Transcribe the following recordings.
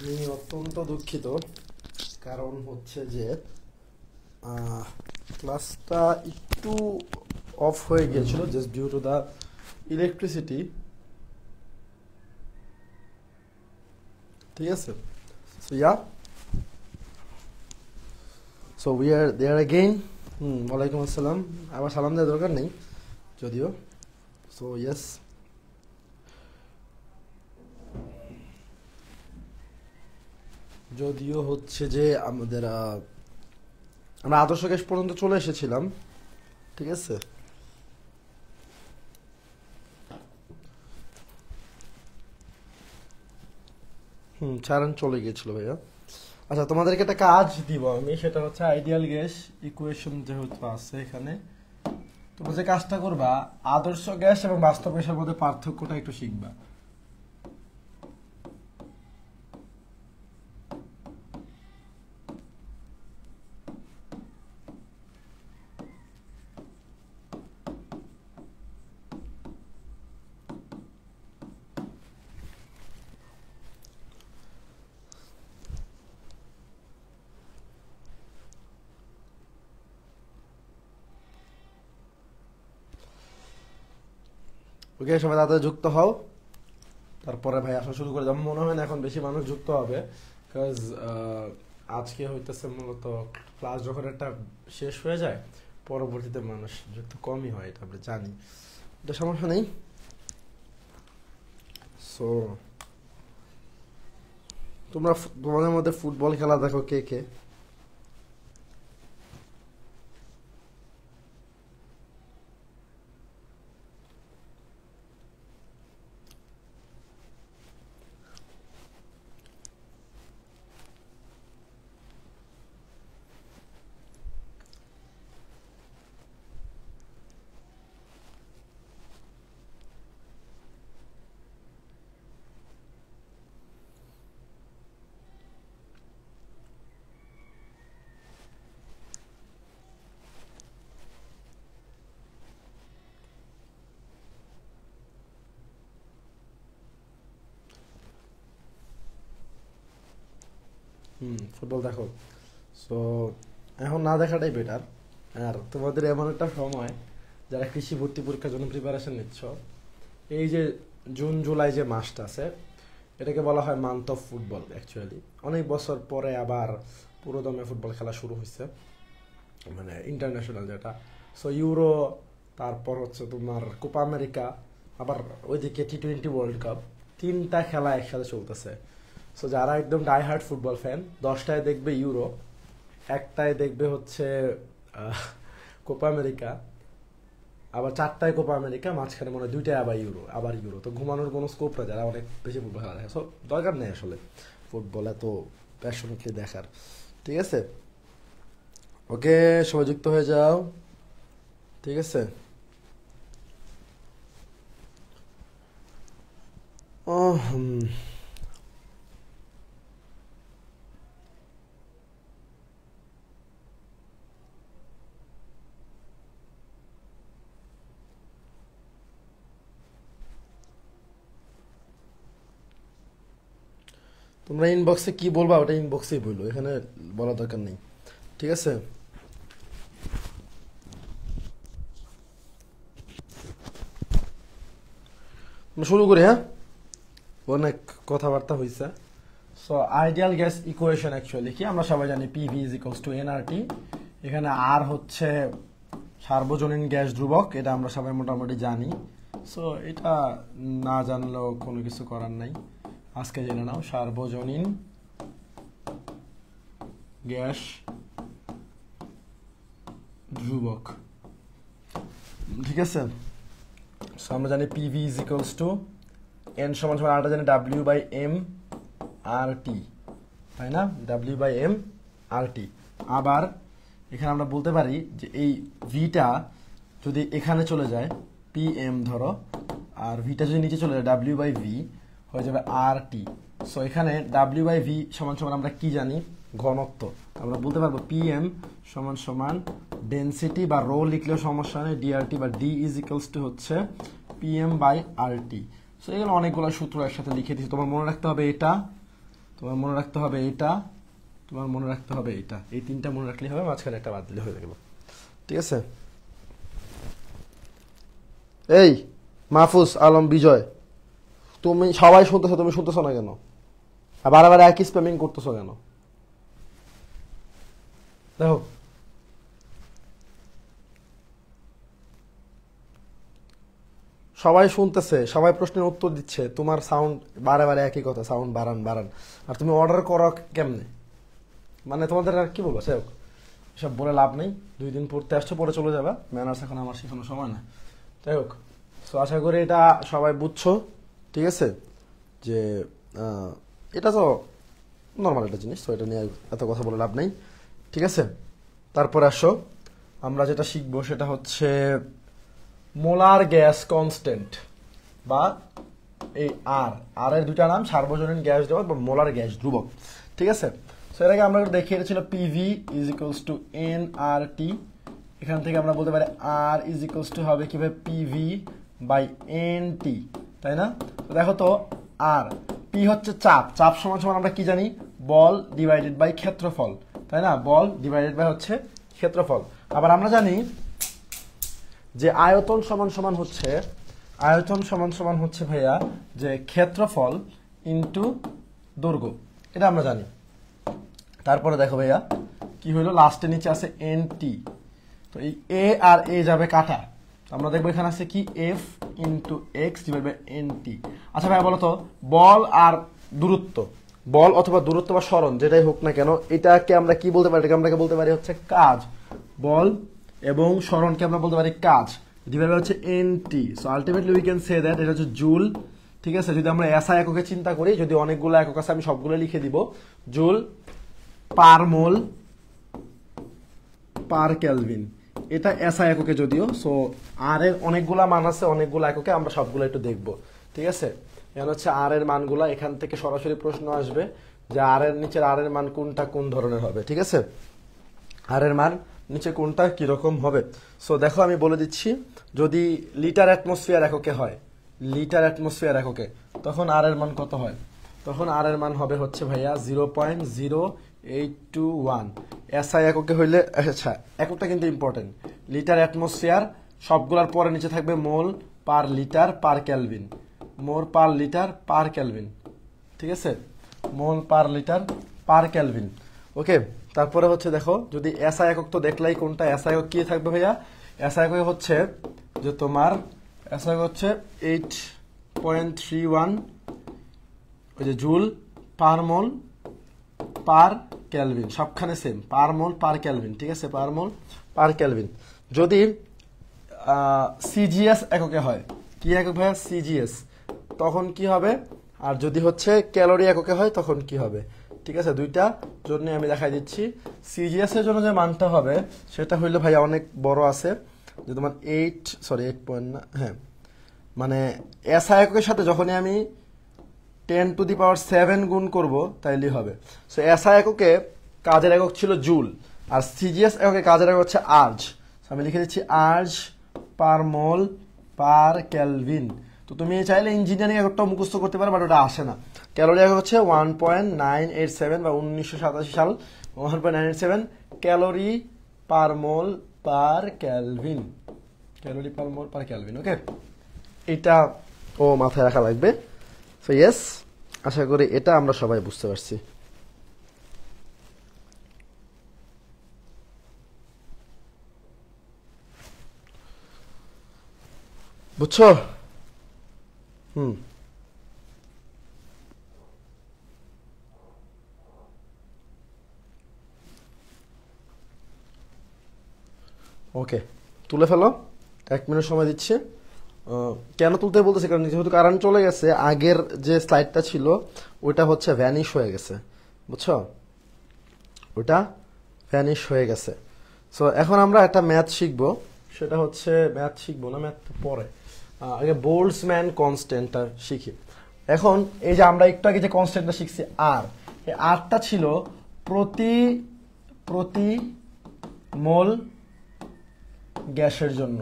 আমি অত্যন্ত দুঃখিত, কারণ হচ্ছে যে ক্লাসটা একটু অফ হয়ে গিয়েছিল just due to the electricity. ঠিক আছে, so yeah, so we are there again. ওয়ালাইকুম আসসালাম। আবার সালাম দেওয়ার দরকার নেই যদিও। সো ইয়েস, যদিও হচ্ছে যে আমরা আদর্শ গ্যাস পর্যন্ত চলে এসেছিলাম। ঠিক আছে, চারণ চলে গিয়েছিল ভাইয়া। আচ্ছা, তোমাদেরকে একটা কাজ দিব আমি, সেটা হচ্ছে আইডিয়াল গ্যাস ইকুয়েশন যেহেতু আছে এখানে, তোমরা যে কাজটা করবা আদর্শ গ্যাস এবং বাস্তব গ্যাসের মধ্যে পার্থক্যটা একটু শিখবা। ওকে, সবাই তাড়াতাড়ি যুক্ত হও, তারপরে ভাই আসা শুরু করে দাও। মনে হয় না এখন বেশি মানুষ যুক্ত হবে, বিকজ আজকে হইতেছে মূলত ক্লাস যখন একটা শেষ হয়ে যায়, পরবর্তীতে মানুষ যুক্ত কমই হয়, এটা আমরা জানি, এটা সমস্যা নেই। সো তোমাদের মধ্যে ফুটবল খেলা দেখো কে কে? ফুটবল দেখো। সো এখন না দেখাটাই বেটার। আর তোমাদের এমন একটা সময়, যারা কৃষি ভর্তি পরীক্ষার জন্য প্রিপারেশন নিচ্ছ, এই যে জুন জুলাই যে মাসটা আছে, এটাকে বলা হয় মান্থ অফ ফুটবল অ্যাকচুয়ালি। অনেক বছর পরে আবার পুরোদমে ফুটবল খেলা শুরু হয়েছে, মানে ইন্টারন্যাশনাল যেটা। সো ইউরো, তারপর হচ্ছে তোমার কোপা আমেরিকা, আবার ওইদিকে T20 ওয়ার্ল্ড কাপ, তিনটা খেলা একসাথে চলতেছে। সো যারা একদম ডাই হার্ড ফুটবল ফ্যান, 10টায় দেখবে ইউরো, একটায় দেখবে হচ্ছে কোপা আমেরিকা, আবার 4টায় কোপা আমেরিকা, মাঝখানে মনে হয় 2টায় আবার ইউরো। তো ঘুমানোর কোনো স্কোপ না যারা অনেক বেশি ফুটবল খেলা দেখে। সো দরকার নেই আসলে ফুটবল এত প্যাশনেটলি দেখার। ঠিক আছে, ওকে, সবাই যুক্ত হয়ে যাও। ঠিক আছে, ও তোমরা ইনবক্সে কি বলবা ওটা ইনবক্সেই বললো, এখানে বলা দরকার নেই। ঠিক আছে, আমরা শুরু করি। হ্যাঁ, অনেক কথাবার্তা হয়েছে। So ideal gas equation actually কি, আমরা সবাই জানি PV is equals two nRT. এখানে আর হচ্ছে সার্বজনীন গ্যাস ধ্রুবক, এটা আমরা সবাই মোটামুটি জানি। সো এটা না জানলেও কোনো কিছু করার নাই, আজকে জেনে নাও সার্বজনীন গ্যাস ধ্রুবক। ঠিক আছে, সো আমরা জানি PV is equals to N সমান সমান আরটা জানি ডাব্লিউ বাই এম আর টি, তাই না? ডাব্লিউ বাই এম আর টি। আবার এখানে আমরা বলতে পারি যে এই ভিটা যদি এখানে চলে যায় পি এম ধরো, আর ভিটা যদি নিচে চলে যায় ডাব্লিউ বাই ভি হয়ে যাবে আর টি। সো এখানে ডাব্লিউ বাই ভি সমান সমান আমরা কি জানি? ঘনত্ব। আমরা বলতে পারবো পি এম সমান সমান ডেন্সিটি, বা রো লিখলেও সমস্যা নেই, ডিআরটি বা ডি ইজ ইকুয়ালস টু হচ্ছে P M by R T. So এগুলো অনেকগুলো সূত্র একসাথে লিখে দিচ্ছি, তোমার মনে রাখতে হবে এটা তোমার মনে রাখতে হবে এইটা, তোমার মনে রাখতে হবে এইটা, এই তিনটা মনে রাখলেই হবে, মাঝখানে একটা বাদ দিলে হয়ে গেল। ঠিক আছে? এই মাহফুজ আলম বিজয়, তুমি সবাই শুনতেছো, তুমি শুনতেছো না কেন? আর বারবার একই স্প্যামিং করতেছো কেন? দেখো সবাই শুনতেছে, সবাই প্রশ্নের উত্তর দিচ্ছে, তোমার সাউন্ড বারে বারে একই কথা, সাউন্ড বাড়ান বাড়ান, আর তুমি অর্ডার করো কেমনে? মানে তোমাদের আর কি বলবো, সে সব বলে লাভ নেই। 2 দিন পড়তে আসছো, পরে চলে যাবে, ম্যানার্স এখন আমার শেখানোর সময় না। যাই হোক, তো আশা করি এটা সবাই বুঝছো। ঠিক আছে? যে এটা তো নর্মাল একটা জিনিস, তো এটা নিয়ে এত কথা বলে লাভ নেই। ঠিক আছে? তারপরে আসো, আমরা যেটা শিখবো সেটা হচ্ছে মোলার গ্যাস কনস্ট্যান্ট, বা এই আর এর দুইটা নাম, সার্বজনীন গ্যাস ধ্রুবক বা মোলার গ্যাস ধ্রুবক। ঠিক আছে? সো এর আগে আমরা দেখিয়ে, এটা ছিল PV is equals to n R T. এখান থেকে আমরা বলতে পারি আর ইজ ইকুয়ালস টু হবে কিভাবে, পিভি বাই এন টি, তাই না? তো দেখো তো, আর পি হচ্ছে চাপ, চাপ সমান সমান আমরা কি জানি, বল ডিভাইডেড বাই ক্ষেত্রফল, তাই না? বল ডিভাইডেড বাই হচ্ছে ক্ষেত্রফল। আবার আমরা জানি যে আয়তন সমান সমান হচ্ছে, আয়তন সমান সমান হচ্ছে ভাইয়া যে ক্ষেত্রফল ইন্টু দৈর্ঘ্য, এটা আমরা জানি। তারপরে দেখো ভাইয়া কি হইলো, লাস্টে নিচে আছে এন টি, তো এই এ আর এ যাবে কাটা, আমরা দেখবো এখানে আছে কি F into X divide by N T. আচ্ছা ভাইয়া বলো তো, বল আর দূরত্ব, বল অথবা দূরত্ব বা সরণ যেটাই হোক না কেন, এটাকে আমরা কি বলতে পারি? এটাকে আমরা বলতে পারি হচ্ছে কাজ। বল এবং সরণকে আমরা বলতে পারি কাজ, ডিভাইড বাই হচ্ছে N T. So ultimately we can say that এটা হচ্ছে জুল। ঠিক আছে? যদি আমরা এসআই এককে চিন্তা করি, যদি অনেকগুলো একক আছে আমি সবগুলো লিখে দিব, জুল পার মোল পার কেলভিন, এটা এসআই এককে যদিও। সো আর এর অনেকগুলা মান আছে, অনেকগুলো এককে, আমরা সবগুলো একটু দেখবো। ঠিক আছে? এখন হচ্ছে আর এর মানগুলা, এখান থেকে সরাসরি প্রশ্ন আসবে যে আর এর নিচের আর এর মান কোনটা কোন ধরনের হবে। ঠিক আছে? আর এর মান নিচে কোনটা কিরকম হবে। সো দেখো আমি বলে দিচ্ছি, যদি লিটার অ্যাটমসফিয়ার এককে হয়, লিটার অ্যাটমসফিয়ার এককে, তখন আর এর মান কত হয়? তখন আর এর মান হবে হচ্ছে ভাইয়া 0.0821। এসআই এককে হইলে, আচ্ছা এককটা কিন্তু ইম্পর্টেন্ট, লিটার অ্যাটমসফিয়ার সবগুলার পরে নিচে থাকবে মোল পার লিটার পার ক্যালভিন, মোল পার লিটার পার ক্যালভিন। ঠিক আছে? মোল পার লিটার পার ক্যালভিন। ওকে, তারপরে হচ্ছে দেখো, যদি এসআই একক তো দেখলাই কোনটা, এসআই একক কি থাকবে ভাইয়া? এসআই একক হচ্ছে যে তোমার এসআই একক হচ্ছে 8.31, ওই যে জুল পার মোল পার ক্যালভিন, সবখানে সেম, পার মোল পার ক্যালভিন। ঠিক আছে? পার মোল পার ক্যালভিন। যদি সিজিএস এককে হয়, কি একক ভাইয়া? সিজিএস, তখন কি হবে? আর যদি হচ্ছে ক্যালোরি এককে হয় তখন কি হবে? ঠিক আছে? দুইটা জন্য আমি দেখাই দিচ্ছি। সিজিএস এর জন্য যে মানটা হবে সেটা হইলো ভাইয়া অনেক বড় আছে, যে তোমার 8 পয়েন্ট না, হ্যাঁ, মানে এসআই এককের সাথে যখনই আমি 10⁷ গুণ করব তাইলেই হবে। সো এসআই এককে কাজের একক ছিল জুল, আর সিজিএস এককে কাজের একক হচ্ছে আর্জ। আমি লিখে দিচ্ছি আর্জ পার মোল পার ক্যালভিন। তো তুমি চাইলে ইঞ্জিনিয়ারিং এককটাও মুখস্থ করতে পারো, বাট ওটা আসে না। ক্যালোরি একক হচ্ছে 1.987 বা 1987 সাল 1.987 ক্যালোরি পার মোল পার ক্যালভিন, ক্যালোরি পার মোল পার ক্যালভিন। ওকে, এটা ও মাথায় রাখা লাগবে। সো ইয়েস, আশা করি এটা আমরা সবাই বুঝতে পারছি। বুঝছো? ওকে, তুলে ফেলো, 1 মিনিট সময় দিচ্ছি। কেন তুলতে বলতেছি, কারণ যেহেতু কারেন্ট চলে গেছে, আগের যে স্লাইডটা ছিল ওটা হচ্ছে ভ্যানিশ হয়ে গেছে, বুঝছো? ওটা ভ্যানিশ হয়ে গেছে। সো এখন আমরা একটা ম্যাথ শিখবো, সেটা হচ্ছে ম্যাথ শিখবো না, ম্যাথ পরে আগে বোল্টজম্যান কনস্ট্যান্টটা শিখি। এখন এই যে আমরা একটু আগে যে কনস্ট্যান্টটা শিখছি আর, এই আরটা ছিল প্রতি প্রতি মোল গ্যাসের জন্য।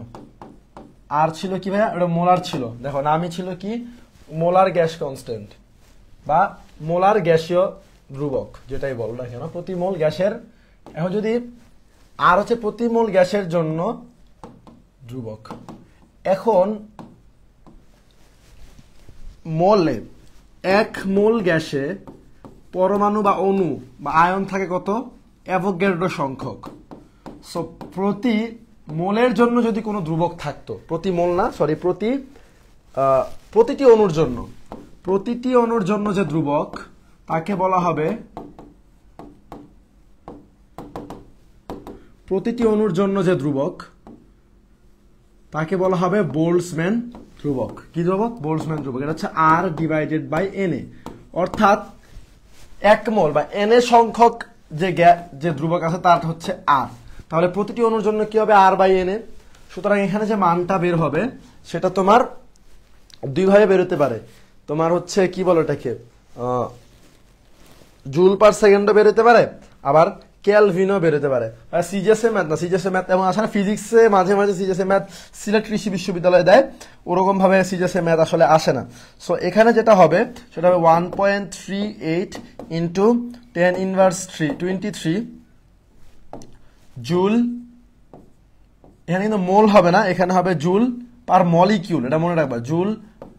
আর ছিল কি ভাইয়া? এটা মোলার ছিল, দেখো নামই ছিল কি, মোলার গ্যাস কনস্ট্যান্ট বা মোলার গ্যাসীয় ধ্রুবক, যেটাই বলো না কেন, প্রতি মোল গ্যাসের, এখন যদি আর হচ্ছে প্রতি মোল গ্যাসের জন্য ধ্রুবক। এখন মোলে 1 মোল গ্যাসে পরমাণু বা অণু বা আয়ন থাকে কত? অ্যাভোগাড্রো সংখ্যক। সো প্রতি মোলের জন্য যদি কোনো ধ্রুবক থাকতো, প্রতি মোল না, সরি, প্রতিটি অণুর জন্য, প্রতিটি অণুর জন্য যে ধ্রুবক তাকে বলা হবে, প্রতিটি অণুর জন্য যে ধ্রুবক তাকে বলা হবে বোল্টজম্যান ধ্রুবক। কি ধ্রুবক? বোল্টজম্যান ধ্রুবক। এটা হচ্ছে R/Na, অর্থাৎ 1 মোল বা Na সংখ্যক যে ধ্রুবক আছে তার হচ্ছে R। তাহলে প্রতিটি অণুর জন্য কি হবে? R/Na। সুতরাং এখানে যে মানটা বের হবে সেটা তোমার দুই ভাবে বের হতে পারে। তোমার হচ্ছে কি বলো এটাকে, জুল পার সেকেন্ডও বের হতে পারে, আবার কেলভিনও বের হতে পারে। সিজিএসএ ম্যাথ না, সিজিএসএ ম্যাথ এবং আসলে ফিজিক্সে মাঝে মাঝে সিজিএসএ ম্যাথ সিলেট কৃষি বিশ্ববিদ্যালয়ে দেয়, ওরকম ভাবে সিজিএসএ ম্যাথ আসলে আসে না। সো এখানে যেটা হবে সেটা হবে 1.38 ইন্টু 10⁻³ জুল। এখানে কিন্তু মোল হবে না, এখানে হবে জুল পার মলিকিউল, এটা মনে রাখবা, জুল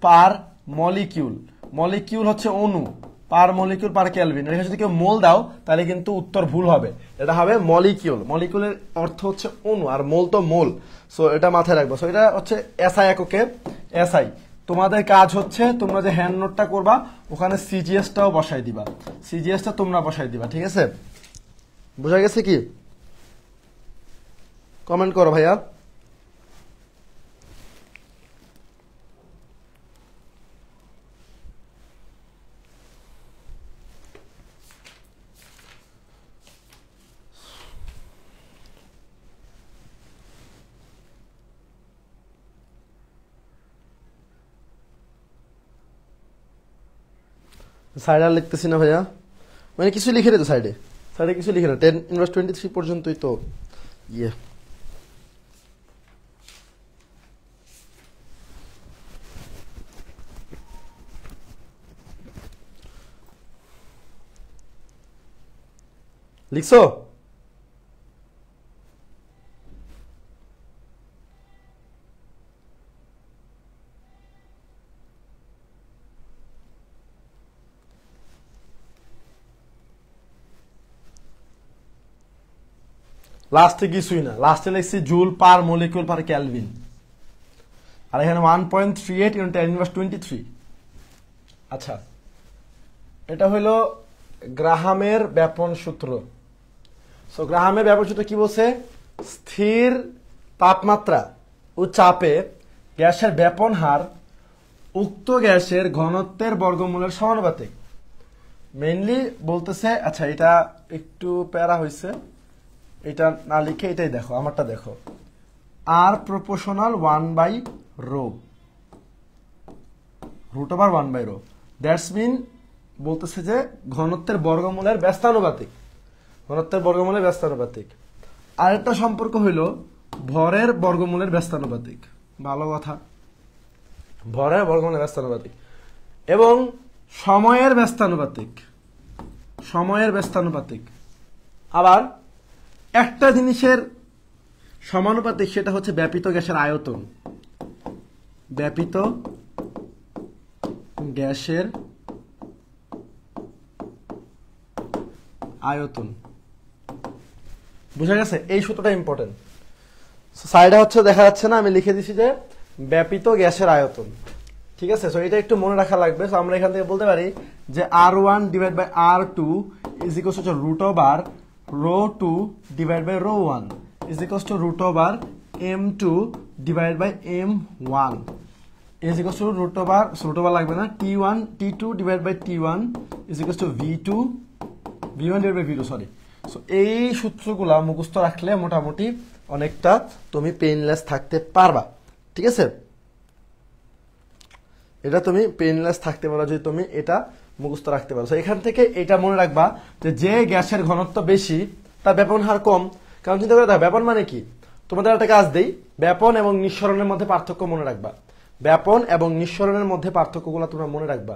পার মলিকিউল। মলিকিউল হচ্ছে অণু, পার মলিকিউল পার কেলভিন। এখানে যদি কেউ মোল দাও তাহলে কিন্তু উত্তর ভুল হবে, এটা হবে মলিকিউল। মলিকিউলের অর্থ হচ্ছে অণু, আর মোল তো মোল। সো এটা মাথায় রাখবো। সো এটা হচ্ছে এসআই এককে, এসআই। তোমাদের কাজ হচ্ছে তোমরা যে হ্যান্ড নোটটা করবা ওখানে সিজিএসটাও বসাই দিবা, সিজিএসটা তোমরা বসাই দিবা, ঠিক আছে? বোঝা গেছে কি? কমেন্ট করো ভাইয়া। সাইডে আর লিখতেছি না ভাইয়া, মানে কিছু লিখে রে তো সাইডে, সাইডে কিছু লিখে না। 10⁻23 পর্যন্তই তো ইয়ে। লিখছো? লাস্টে কিছুই না, লাস্টে লিখছি joule per molecule per kelvin, আর এখানে 1.38 × 10⁻23। আচ্ছা, এটা হইল গ্রাহামের ব্যাপন সূত্র। সো গ্রাহামের ব্যাপন সূত্র কি বলছে? স্থির তাপমাত্রা ও চাপে গ্যাসের ব্যাপন হার উক্ত গ্যাসের ঘনত্বের বর্গমূলের সমানুপাতিক। মেইনলি বলতেছে, আচ্ছা এটা একটু প্যারা হয়েছে, এটা না লিখে এটাই দেখো, আমারটা দেখো, R proportional 1/ρ, √1/ρ। দ্যাটস মিন বলতেছে যে ঘনত্বের বর্গমূলের ব্যস্তানুপাতিক, ঘনত্বের বর্গমূলের ব্যস্তানুপাতিক। আরেকটা সম্পর্ক হইল ভরের বর্গমূলের ব্যস্তানুপাতিক। ভালো কথা, ভরের বর্গমূলের ব্যস্তানুপাতিক এবং সময়ের ব্যস্তানুপাতিক, সময়ের ব্যস্তানুপাতিক। আবার একটা জিনিসের সমানুপাতিক, সেটা হচ্ছে ব্যাপিত গ্যাসের আয়তন, ব্যাপিত গ্যাসের আয়তন। বুঝা গেছে? এই সূত্রটা ইম্পর্টেন্ট। সাইডে হচ্ছে দেখা যাচ্ছে না, আমি লিখে দিছি যে ব্যাপিত গ্যাসের আয়তন, ঠিক আছে? সো এটা একটু মনে রাখা লাগবে। সো আমরা এখান থেকে বলতে পারি যে R1/R2 is equals to √ρ2 / ρ1 is equals to √M2 / M1 is equals to √, লাগবে না, T2 / T1 is equals to V1 / V2, sorry. So এই সূত্রগুলা মুখস্থ রাখলে মোটামুটি অনেকটা তুমি পেইনলেস থাকতে পারবা, ঠিক আছে? এটা তুমি পেইনলেস থাকতে পারো যদি তুমি এটা মুখস্থ রাখতে পারো। এখান থেকে এটা মনে রাখবা যে গ্যাসের ঘনত্ব বেশি তার ব্যাপন হার কম। কারণ চিন্তা করে দেখো, ব্যাপন মানে কি? তোমাদের একটা কাজ দেই, ব্যাপন এবং নিঃসরণের মধ্যে পার্থক্য মনে রাখবা, ব্যাপন এবং নিঃসরণের মধ্যে পার্থক্যগুলো তোমরা মনে রাখবা।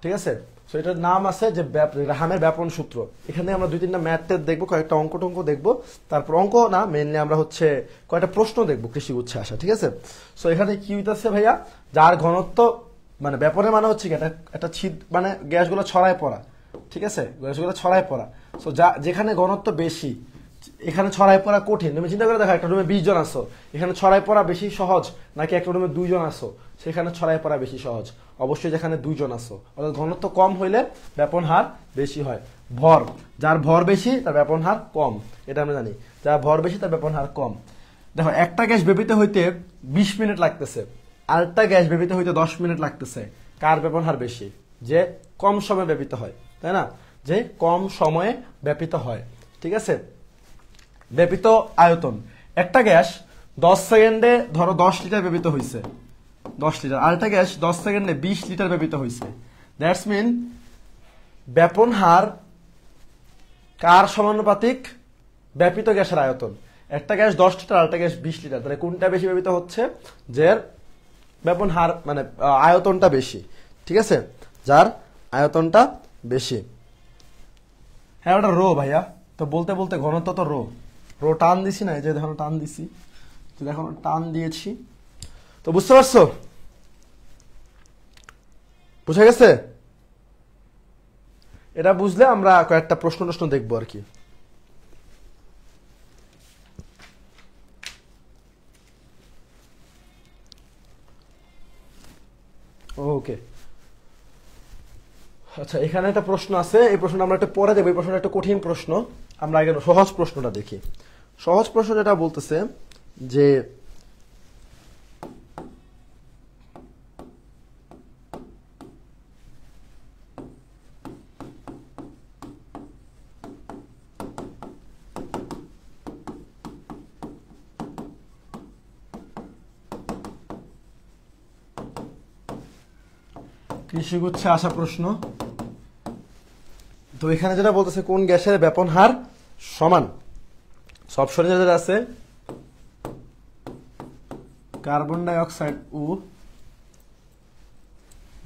ঠিক আছে। সো এটার নাম আছে যে গ্রাহামের ব্যাপন সূত্র। এখানে আমরা 2-3টা ম্যাথ দেখবো, কয়েকটা অঙ্ক টঙ্ক দেখবো, তারপর অঙ্ক না মেনলি আমরা হচ্ছে কয়েকটা প্রশ্ন দেখবো কৃষি গুচ্ছে আসা, ঠিক আছে। সো এখানে কি হইতেছে ভাইয়া, যার ঘনত্ব মানে ব্যাপনের মানে হচ্ছে কি একটা মানে গ্যাসগুলো ছড়ায় পড়া, ঠিক আছে, গ্যাসগুলো ছড়ায় পড়া। সো যেখানে ঘনত্ব বেশি এখানে ছড়াই পড়া কঠিন। তুমি চিন্তা করে দেখো, একটা রুমে 20 জন আসো, এখানে ছড়াই পড়া বেশি সহজ নাকি একটা রুমে 2 জন আসো সেখানে ছড়াই পড়া বেশি সহজ? অবশ্যই যেখানে 2 জন আসো, অর্থাৎ ঘনত্ব কম হইলে ব্যাপন হার বেশি হয়। ভর, যার ভর বেশি তার ব্যাপন হার কম, এটা আমরা জানি, যার ভর বেশি তার ব্যাপন হার কম। দেখো একটা গ্যাস বেবিতে হইতে 20 মিনিট লাগতেছে, আরেকটা গ্যাস বেবিতে হইতে 10 মিনিট লাগতেছে, কার ব্যাপন হার বেশি? যে কম সময়ে ব্যাপিত হয়, তাই না, যে কম সময়ে ব্যাপিত হয়, ঠিক আছে। ব্যাপিত আয়তন, একটা গ্যাস 10 সেকেন্ডে ধরো 10 লিটার ব্যাপিত হয়েছে, 10 লিটার, আর একটা গ্যাস 10 সেকেন্ডে 20 লিটার ব্যাপিত হয়েছে। দ্যাটস মিন ব্যাপন হার কার সমানুপাতিক? ব্যাপিত গ্যাসের আয়তন। একটা গ্যাস 10 লিটার, আর একটা গ্যাস 20 লিটার, তাহলে কোনটা বেশি ব্যাপিত হচ্ছে? যে ব্যাপন হার মানে আয়তনটা বেশি, ঠিক আছে, যার আয়তনটা বেশি। হ্যাঁ ওটা রো ভাইয়া, তো বলতে বলতে ঘনত্ব তো রো, রো টান দিছি না, এই যে দেখো টান দিছি, তো দেখো টান দিয়েছি, তো বুঝতে পারছো? বুঝা গেছে? এটা বুঝলে আমরা কয়েকটা প্রশ্ন টশ্ন দেখবো আর কি। ওকে, আচ্ছা এখানে একটা প্রশ্ন আছে, এই প্রশ্নটা আমরা একটা পরে দেবো, এই প্রশ্নটা একটা কঠিন প্রশ্ন, আমরা আগে সহজ প্রশ্নটা দেখি। সহজ প্রশ্ন যেটা বলতেছে যে কৃষিগুচ্ছে আসা প্রশ্ন, তো এখানে যেটা বলতেছে কোন গ্যাসের ব্যাপন হার সমান? অপশনে যেটা আছে কার্বন ডাই অক্সাইড ও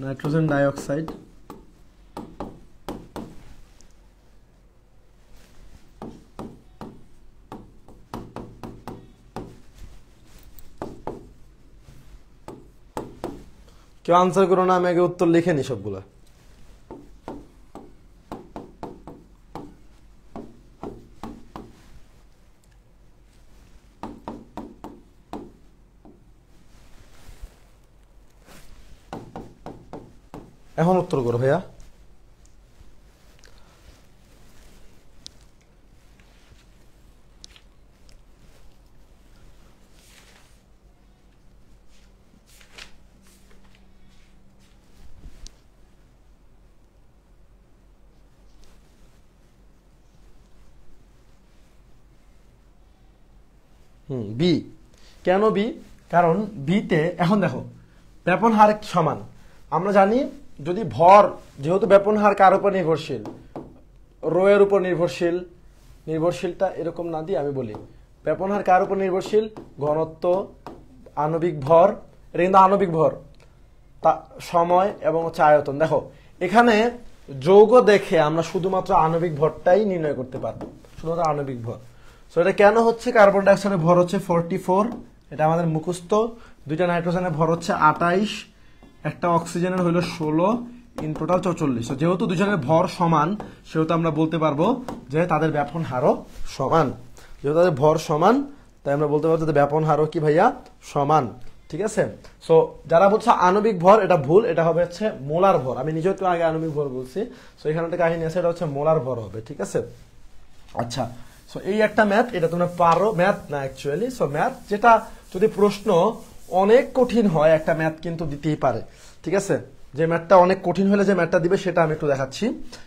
নাইট্রোজেন ডাই অক্সাইড, কেউ আনসার করো না, আমি আগে উত্তর লিখে নি সবগুলা। এখন উত্তর করো ভাইয়া। বি। কেন বি? কারণ বিতে এখন দেখো ব্যাপন হার সমান, আমরা জানি যদি ভর, যেহেতু ব্যাপন হার কার উপর নির্ভরশীল? রো এর উপর নির্ভরশীল। নির্ভরশীলটা এরকম না দিয়ে আমি বলি ব্যাপন হার কার উপর নির্ভরশীল? ঘনত্ব, আণবিক ভর, এটা কিন্তু আণবিক ভর, সময় এবং হচ্ছে আয়তন। দেখো এখানে যৌগ দেখে আমরা শুধুমাত্র আণবিক ভরটাই নির্ণয় করতে পারবো, শুধুমাত্র আণবিক ভর। সো এটা কেন হচ্ছে? কার্বন ডাইঅক্সাইডের ভর হচ্ছে 44, এটা আমাদের মুখস্থ। দুইটা নাইট্রোজেনের ভর হচ্ছে 28, একটা অক্সিজেনের হইলো 16, ইন টোটাল 44। সো যেহেতু দুজনের ভর সমান সেহেতু আমরা বলতে পারবো যে তাদের ব্যাপন হারও সমান। যেহেতু তাদের ভর সমান তাই আমরা বলতে পারবো যে ব্যাপন হারও কি ভাইয়া? সমান, ঠিক আছে। সো যারা বলছে আণবিক ভর, এটা ভুল, এটা হবে হচ্ছে মোলার ভর। আমি নিজেও তো আগে আণবিক ভর বলছি, সো এখানে একটা কাহিনী আছে, এটা হচ্ছে মোলার ভর হবে, ঠিক আছে। আচ্ছা, সো এই একটা ম্যাথ, এটা তোমরা পারো, ম্যাথ না অ্যাকচুয়ালি। সো ম্যাথ যেটা যদি প্রশ্ন অনেক কঠিন হয় একটা ম্যাথ কিন্তু দিতেই পারে, ঠিক আছে। যে ম্যাথটা অনেক কঠিন হলে যে ম্যাথটা দিবে সেটা আমি একটু দেখাচ্ছি।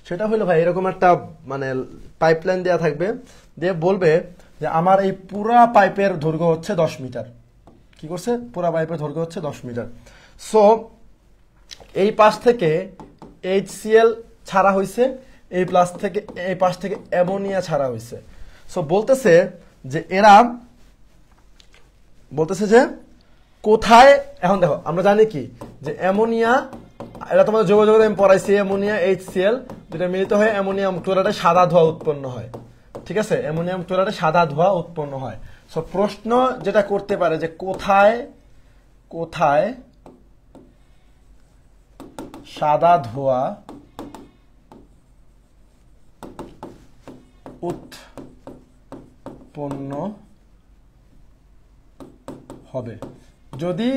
সেটা হলো ভাই এরকম একটা মানে পাইপলাইন দেওয়া থাকবে, দিয়ে বলবে যে আমার এই পুরা পাইপের দৈর্ঘ্য হচ্ছে 10 মিটার। কি করছে? পুরা পাইপের দৈর্ঘ্য হচ্ছে 10 মিটার। সো এই পাশ থেকে HCl ছাড়া হয়েছে, এই পাশ থেকে অ্যামোনিয়া ছাড়া হয়েছে। সো বলতেছে যে এরা বলতেছে যে কোথায়, এখন দেখো আমরা জানি কি যে অ্যামোনিয়া এটা তোমাদের যোগাযোগ আমি পড়াইছি, অ্যামোনিয়া HCl যেটা মিলিত হয়ে অ্যামোনিয়াম ক্লোরাইডে সাদা ধোঁয়া উৎপন্ন হয়। ঠিক আছে, অ্যামোনিয়াম ক্লোরাইডে সাদা ধোঁয়া উৎপন্ন হয়। সো প্রশ্ন যেটা করতে পারে যে কোথায় কোথায় সাদা ধোঁয়া উৎপন্ন হবে। যদি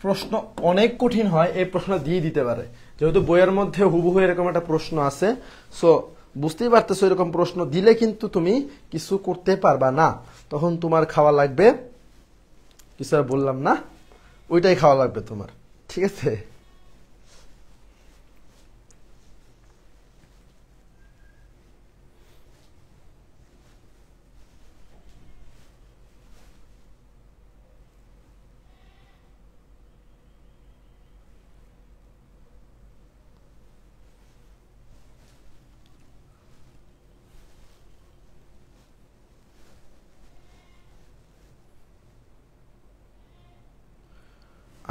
প্রশ্ন অনেক কঠিন হয় এই প্রশ্ন দিয়ে দিতে পারে, যেহেতু বইয়ের মধ্যে হুবহু এরকম একটা প্রশ্ন আছে। সো বুঝতেই পারতেছো এরকম প্রশ্ন দিলে কিন্তু তুমি কিছু করতে পারবা না, তখন তোমার খাওয়া লাগবে কিছু আর বললাম না, ওইটাই খাওয়া লাগবে তোমার। ঠিক আছে,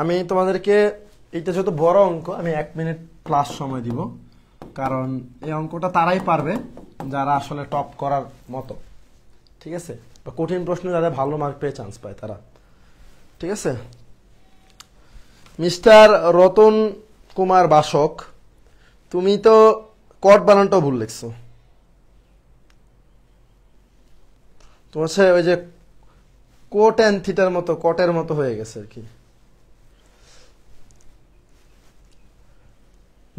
আমি তোমাদেরকে এটা যেহেতু বড় অঙ্ক, আমি 1 মিনিট প্লাস সময় দিব, কারণ এই অঙ্কটা তারাই পারবে যারা আসলে টপ করার মতো। ঠিক আছে, বা কঠিন প্রশ্ন যাদের ভালো মার্ক পেয়ে চান্স পায় তারা। ঠিক আছে, মিস্টার রতন কুমার বাসক, তুমি তো কট বানানটাও ভুল লিখছো। তোমার সে ওই যে কোট অ্যান্ড থিটার মতো, কটের মতো হয়ে গেছে আর কি।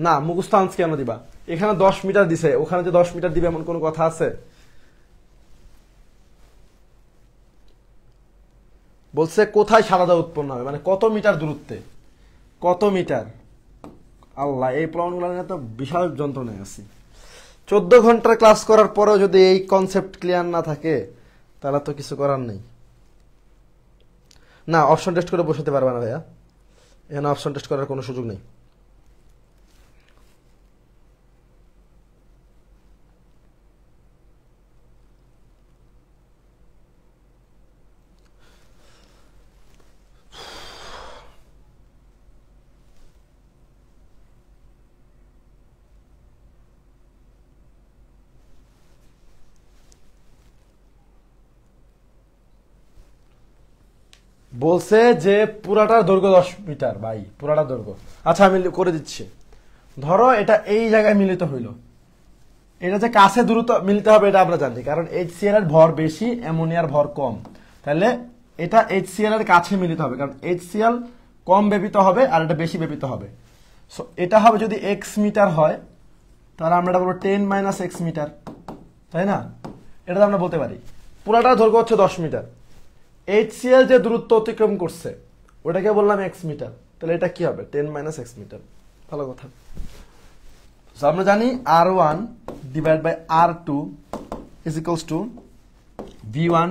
না, মুখস্থ আনস কেন দিবা? এখানে 10 মিটার দিছে, ওখানে যে 10 মিটার দিবে এমন কোনো কথা আছে? বলছে কোথায় সাদা ধোঁয়া উৎপন্ন হবে, মানে কত মিটার দূরত্বে, কত মিটার। আল্লাহ, এই প্রমাণগুলো নিয়ে তো বিশাল যন্ত্রণায় আছি। 14 ঘন্টার ক্লাস করার পরেও যদি এই কনসেপ্ট ক্লিয়ার না থাকে তাহলে তো কিছু করার নেই। না, অপশন টেস্ট করে বসাতে পারবে না ভাইয়া, এখানে অপশন টেস্ট করার কোনো সুযোগ নেই। বলছে যে পুরাটার দৈর্ঘ্য 10 মিটার ভাই, পুরাটা দৈর্ঘ্য। আচ্ছা আমি করে দিচ্ছি। ধরো এটা এই জায়গায় মিলিত হইল, এটা যে কাছে দ্রুত মিলতে হবে এটা আমরা জানি, কারণ HCl এর ভর বেশি, অ্যামোনিয়ার ভর কম। তাহলে এটা HCl এর কাছে মিলিত হবে, কারণ HCl কম ব্যাপিত হবে আর এটা বেশি ব্যাপিত হবে। সো এটা হবে যদি x মিটার হয় তাহলে আমরা এটা বলবো 10 - x মিটার, তাই না? এটা তো আমরা বলতে পারি। পুরাটার দৈর্ঘ্য হচ্ছে 10 মিটার, HCl যে দূরত্ব অতিক্রম করছে ওটাকে বললাম x মিটার, তাহলে এটা কি হবে 10 - x মিটার। ভালো কথা। আমরা জানি R1 divide by R2 is equals to V1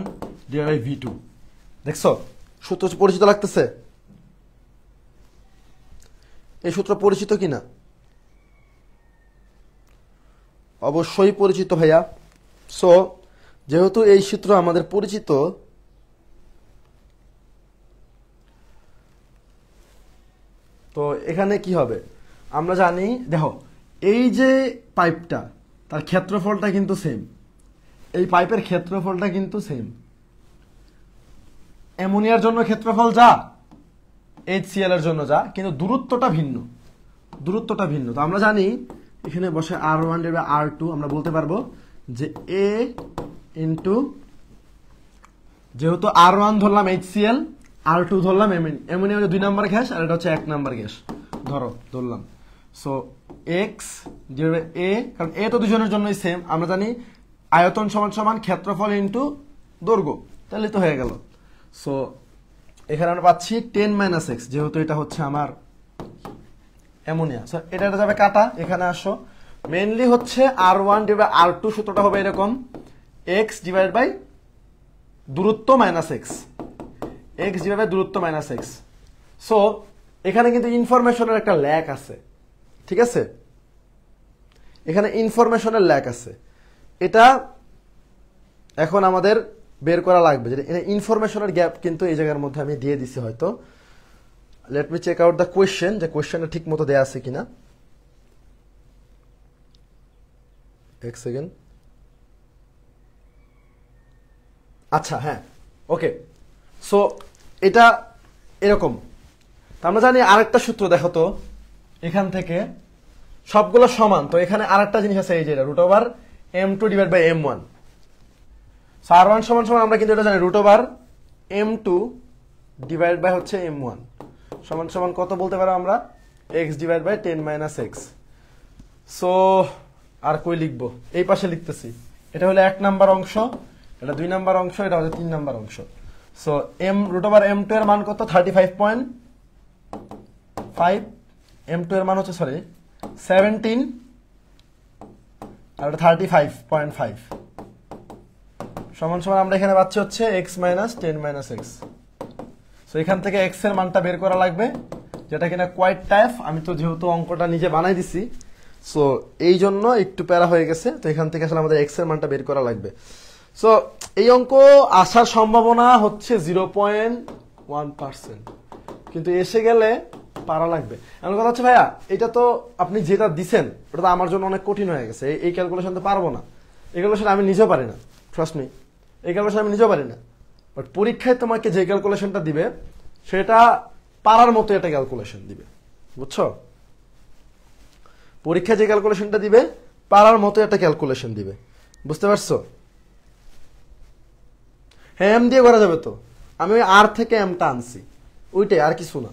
divide by V2। দেখছো সূত্র পরিচিত লাগতেছে? এই সূত্র পরিচিত কিনা? অবশ্যই পরিচিত ভাইয়া। সো যেহেতু এই সূত্র আমাদের পরিচিত, তো এখানে কি হবে আমরা জানি। দেখো এই যে পাইপটা, তার ক্ষেত্রফলটা কিন্তু সেম, এই পাইপের ক্ষেত্রফলটা কিন্তু সেম। অ্যামোনিয়ার জন্য ক্ষেত্রফল যা, HCl এর জন্য যা, কিন্তু দূরত্বটা ভিন্ন, দূরত্বটা ভিন্ন। তো আমরা জানি এখানে বসে R1 ডিভাইড বাই R2, আমরা বলতে পারবো যে A ইন্টু, যেহেতু R1 ধরলাম HCl, R2 ধরলাম অ্যামোনিয়া, 2 নম্বর গ্যাস আর এটা হচ্ছে 1 নম্বর গ্যাস ধরলাম। So x divide by A, কারণ A তো দুজনের জন্যই সেম, আমরা জানি আয়তন সমান সমান ক্ষেত্রফল ইন্টু দৈর্ঘ্য, তাহলে তো হয়ে গেল। সো এখানে আমরা পাচ্ছি 10 - x, যেহেতু এটা হচ্ছে আমার অ্যামোনিয়া। সো এটা যাবে কাটা, এখানে আসো। মেইনলি হচ্ছে R1 ডিভাইড বাই R2 সূত্রটা হবে এরকম, x ডিভাইড বাই দূরত্ব minus x, x divide by দূরত্ব মাইনাস x। সো এখানে কিন্তু ইনফরমেশনের একটা ল্যাক আছে, ঠিক আছে? এখানে ইনফরমেশনের ল্যাক আছে, এটা এখন আমাদের বের করা লাগবে। যে ইনফরমেশনের গ্যাপ কিন্তু এই জায়গার মধ্যে আমি দিয়ে দিছি হয়তো। Let me check out the question, যে কোয়েশ্চেনটা ঠিক মতো দেয়া আছে কিনা। এক সেকেন্ড। আচ্ছা হ্যাঁ, ওকে। সো এটা এরকম। আমরা জানি আরেকটা সূত্র, দেখো তো এখান থেকে সবগুলো সমান, তো এখানে আরেকটা জিনিস আছে, এই যে √m2 divide by m1। So r1 সমান সমান আমরা কিন্তু এটা জানি √m2 ডিভাইড বাই হচ্ছে m1 সমান সমান কত বলতে পারো আমরা, x divide by 10 - x। So আর কই লিখবো, এই পাশে লিখতেছি। এটা হলো 1 নাম্বার অংশ, এটা 2 নাম্বার অংশ, এটা হচ্ছে 3 নাম্বার অংশ। সো √m2 এর মান কত, 35.5। m2 এর মান হচ্ছে 17 আর 35.5 সমান সমান আমরা এখানে পাচ্ছি হচ্ছে x - 10 - x। সো এখান থেকে x এর মানটা বের করা লাগবে, যেটা কিনা কোয়াইট টাফ। আমি তো যেহেতু অঙ্কটা নিজে বানাই দিছি, সো এই জন্য একটু প্যারা হয়ে গেছে। তো এখান থেকে আসলে আমাদের x এর মানটা বের করা লাগবে। সো এই অঙ্ক আসার সম্ভাবনা হচ্ছে 0.1%, কিন্তু এসে গেলে পারা লাগবে। এমন কথা হচ্ছে ভাইয়া, এটা তো আপনি যেটা দিছেন ওটা তো আমার জন্য অনেক কঠিন হয়ে গেছে, এই ক্যালকুলেশন তো পারবো না। এই ক্যালকুলেশন আমি নিজেও পারি না, ট্রাস্ট মি, এই ক্যালকুলেশন আমি নিজেও পারি না। বাট পরীক্ষায় তোমাকে যে ক্যালকুলেশনটা দিবে সেটা পারার মতো একটা ক্যালকুলেশন দিবে, বুঝছো? পরীক্ষায় যে ক্যালকুলেশনটা দিবে পারার মতো একটা ক্যালকুলেশন দিবে, বুঝতে পারছো? হ্যাঁ, এম দিয়ে করা যাবে তো, আমি ওই আর থেকে এমটা আনছি, ওইটাই, আর কিছু না।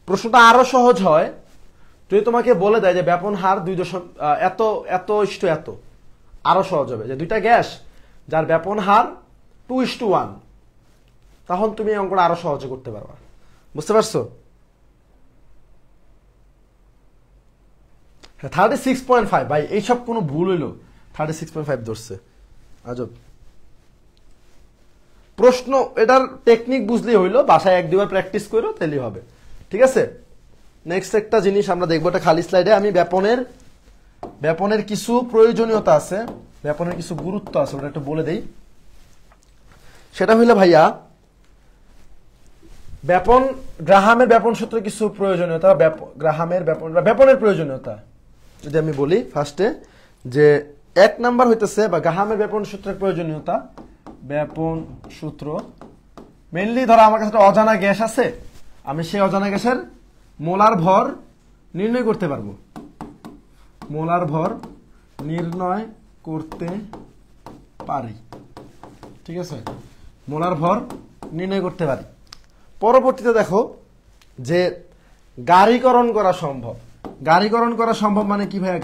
প্রশ্নটা আরো সহজ হয় যদি তোমাকে বলে দেয় যে ব্যাপন হার 2 আরো সহজ হবে, যে দুইটা গ্যাস যার ব্যাপন হার 2:1, তখন তুমি এই অঙ্কটা আরো সহজে করতে পারবা, বুঝতে পারছো? 36.5 ভাই, এইসব কোনো ভুল হইলো? 36.5 ধরছে, আজব প্রশ্ন। এটার টেকনিক বুঝলেই হইলো, বাসায় 1-2 বার প্র্যাকটিস করো তাহলেই হবে, ঠিক আছে? নেক্সট একটা জিনিস আমরা দেখবো, এটা খালি স্লাইডে আমি ব্যাপনের কিছু প্রয়োজনীয়তা আছে, ব্যাপনের কিছু গুরুত্ব আছে, ওটা একটু বলে দেই। সেটা হইলো ভাইয়া, গ্রাহামের ব্যাপন সূত্রে কিছু প্রয়োজনীয়তা, ব্যাপনের প্রয়োজনীয়তা যদি আমি বলি ফার্স্টে, যে 1 নাম্বার হইতেছে, বা গ্রাহামের ব্যাপন সূত্রের প্রয়োজনীয়তা, ব্যাপন সূত্র মেইনলি ধরো আমার কাছে অজানা গ্যাস আছে, আমি সেই অজানা গ্যাসের মোলার ভর নির্ণয় করতে পারবো, মোলার ভর নির্ণয় করতে পারি, ঠিক আছে? মোলার ভর নির্ণয় করতে পারি। পরবর্তীতে দেখো যে গাড়িকরণ করা সম্ভব। গাড়িকরণ করা সম্ভব মানে কি ভাইয়া?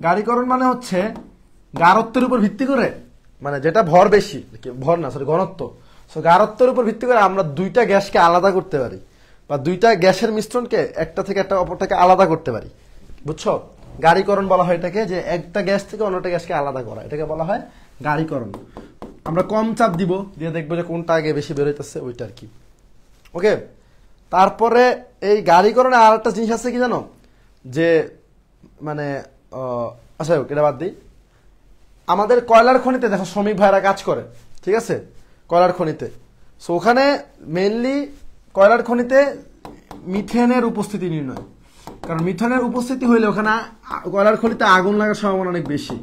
গাড়িকরণ মানে হচ্ছে গারত্বের উপর ভিত্তি করে, মানে যেটা ভর বেশি, ভর না সরি ঘনত্ব, সো গারত্বের উপর ভিত্তি করে আমরা দুইটা গ্যাসকে আলাদা করতে পারি, বা দুইটা গ্যাসের মিশ্রণকে একটা থেকে একটা অপরটাকে আলাদা করতে পারি, বুঝছো? গাড়িকরণ বলা হয় এটাকে, যে একটা গ্যাস থেকে অন্যটা গ্যাসকে আলাদা করা, এটাকে বলা হয় গাড়িকরণ। আমরা কম চাপ দিব, দিয়ে দেখবো যে কোনটা আগে বেশি বেরোইতেছে, ওইটা আর কি, ওকে? তারপরে এই গাড়িকরণে আর একটা জিনিস আছে কি জানো, যে মানে আচ্ছা এটা বাদ দিই, আমাদের কয়লার খনিতে দেখো শ্রমিক ভাইরা কাজ করে, ঠিক আছে? কয়লার খনিতে, সো ওখানে মেইনলি কয়লার খনিতে মিথেনের উপস্থিতি নির্ণয়, কারণ মিথেনের উপস্থিতি হইলে ওখানে কয়লার খনিতে আগুন লাগার সম্ভাবনা অনেক বেশি,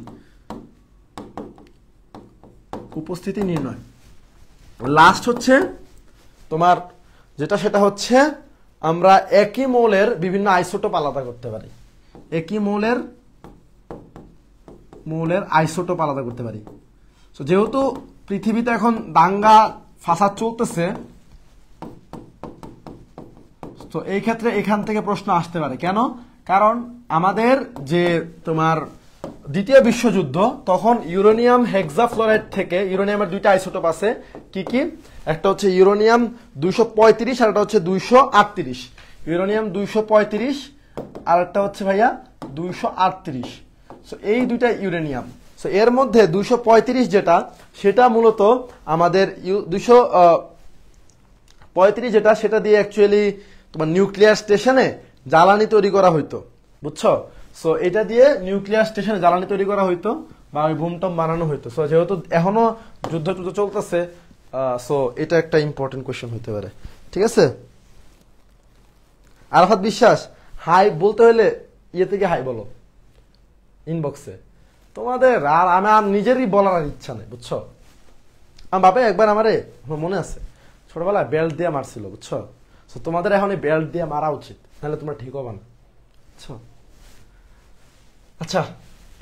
উপস্থিতি নির্ণয়। লাস্ট হচ্ছে তোমার যেটা, সেটা হচ্ছে আমরা একই মৌলের বিভিন্ন আইসোটোপ আলাদা করতে পারি, একই মৌলের আইসোটোপ আলাদা করতে পারি। তো যেহেতু পৃথিবীতে এখন দাঙ্গা ফাসাদ চলতেছে, তো এই ক্ষেত্রে এখান থেকে প্রশ্ন আসতে পারে। কেন? কারণ আমাদের যে তোমার দ্বিতীয় বিশ্বযুদ্ধ, তখন ইউরেনিয়াম হেক্সাফ্লোরাইড থেকে ইউরেনিয়ামের দুইটা আইসোটোপ আছে, কি কি? একটা হচ্ছে ইউরেনিয়াম 235 আর একটা হচ্ছে 238। ইউরেনিয়াম 235 আর একটা হচ্ছে ভাইয়া 238। সো এই দুইটা ইউরেনিয়াম। সো এর মধ্যে 235 যেটা, সেটা মূলত আমাদের 235 যেটা, সেটা দিয়ে অ্যাকচুয়ালি তোমার নিউক্লিয়ার স্টেশনে জ্বালানি তৈরি করা হইতো, বুঝছো? সো এটা দিয়ে নিউক্লিয়ার স্টেশনে জ্বালানি তৈরি করা হইতো, বা ওই বুমটম বানানো হইতো। সো যেহেতু এখনো যুদ্ধ চলতেছে, সো এটা একটা ইম্পর্টেন্ট কোয়েশ্চেন হতে পারে, ঠিক আছে। আরাফাত বিশ্বাস, হাই বলতে হলে ইয়ে থেকে হাই বলো ইনবক্সে। তোমাদের আর আমার নিজেরই বলার আর ইচ্ছা নেই, বুঝছো। আমার বাপে একবার আমারে মনে আছে ছোটবেলায় বেল্ট দিয়ে মারছিল, বুঝছো। তো তোমাদের এখন এই বেল্ট দিয়ে মারা উচিত, নাহলে তোমরা ঠিক হবে না, বুঝছো। আচ্ছা,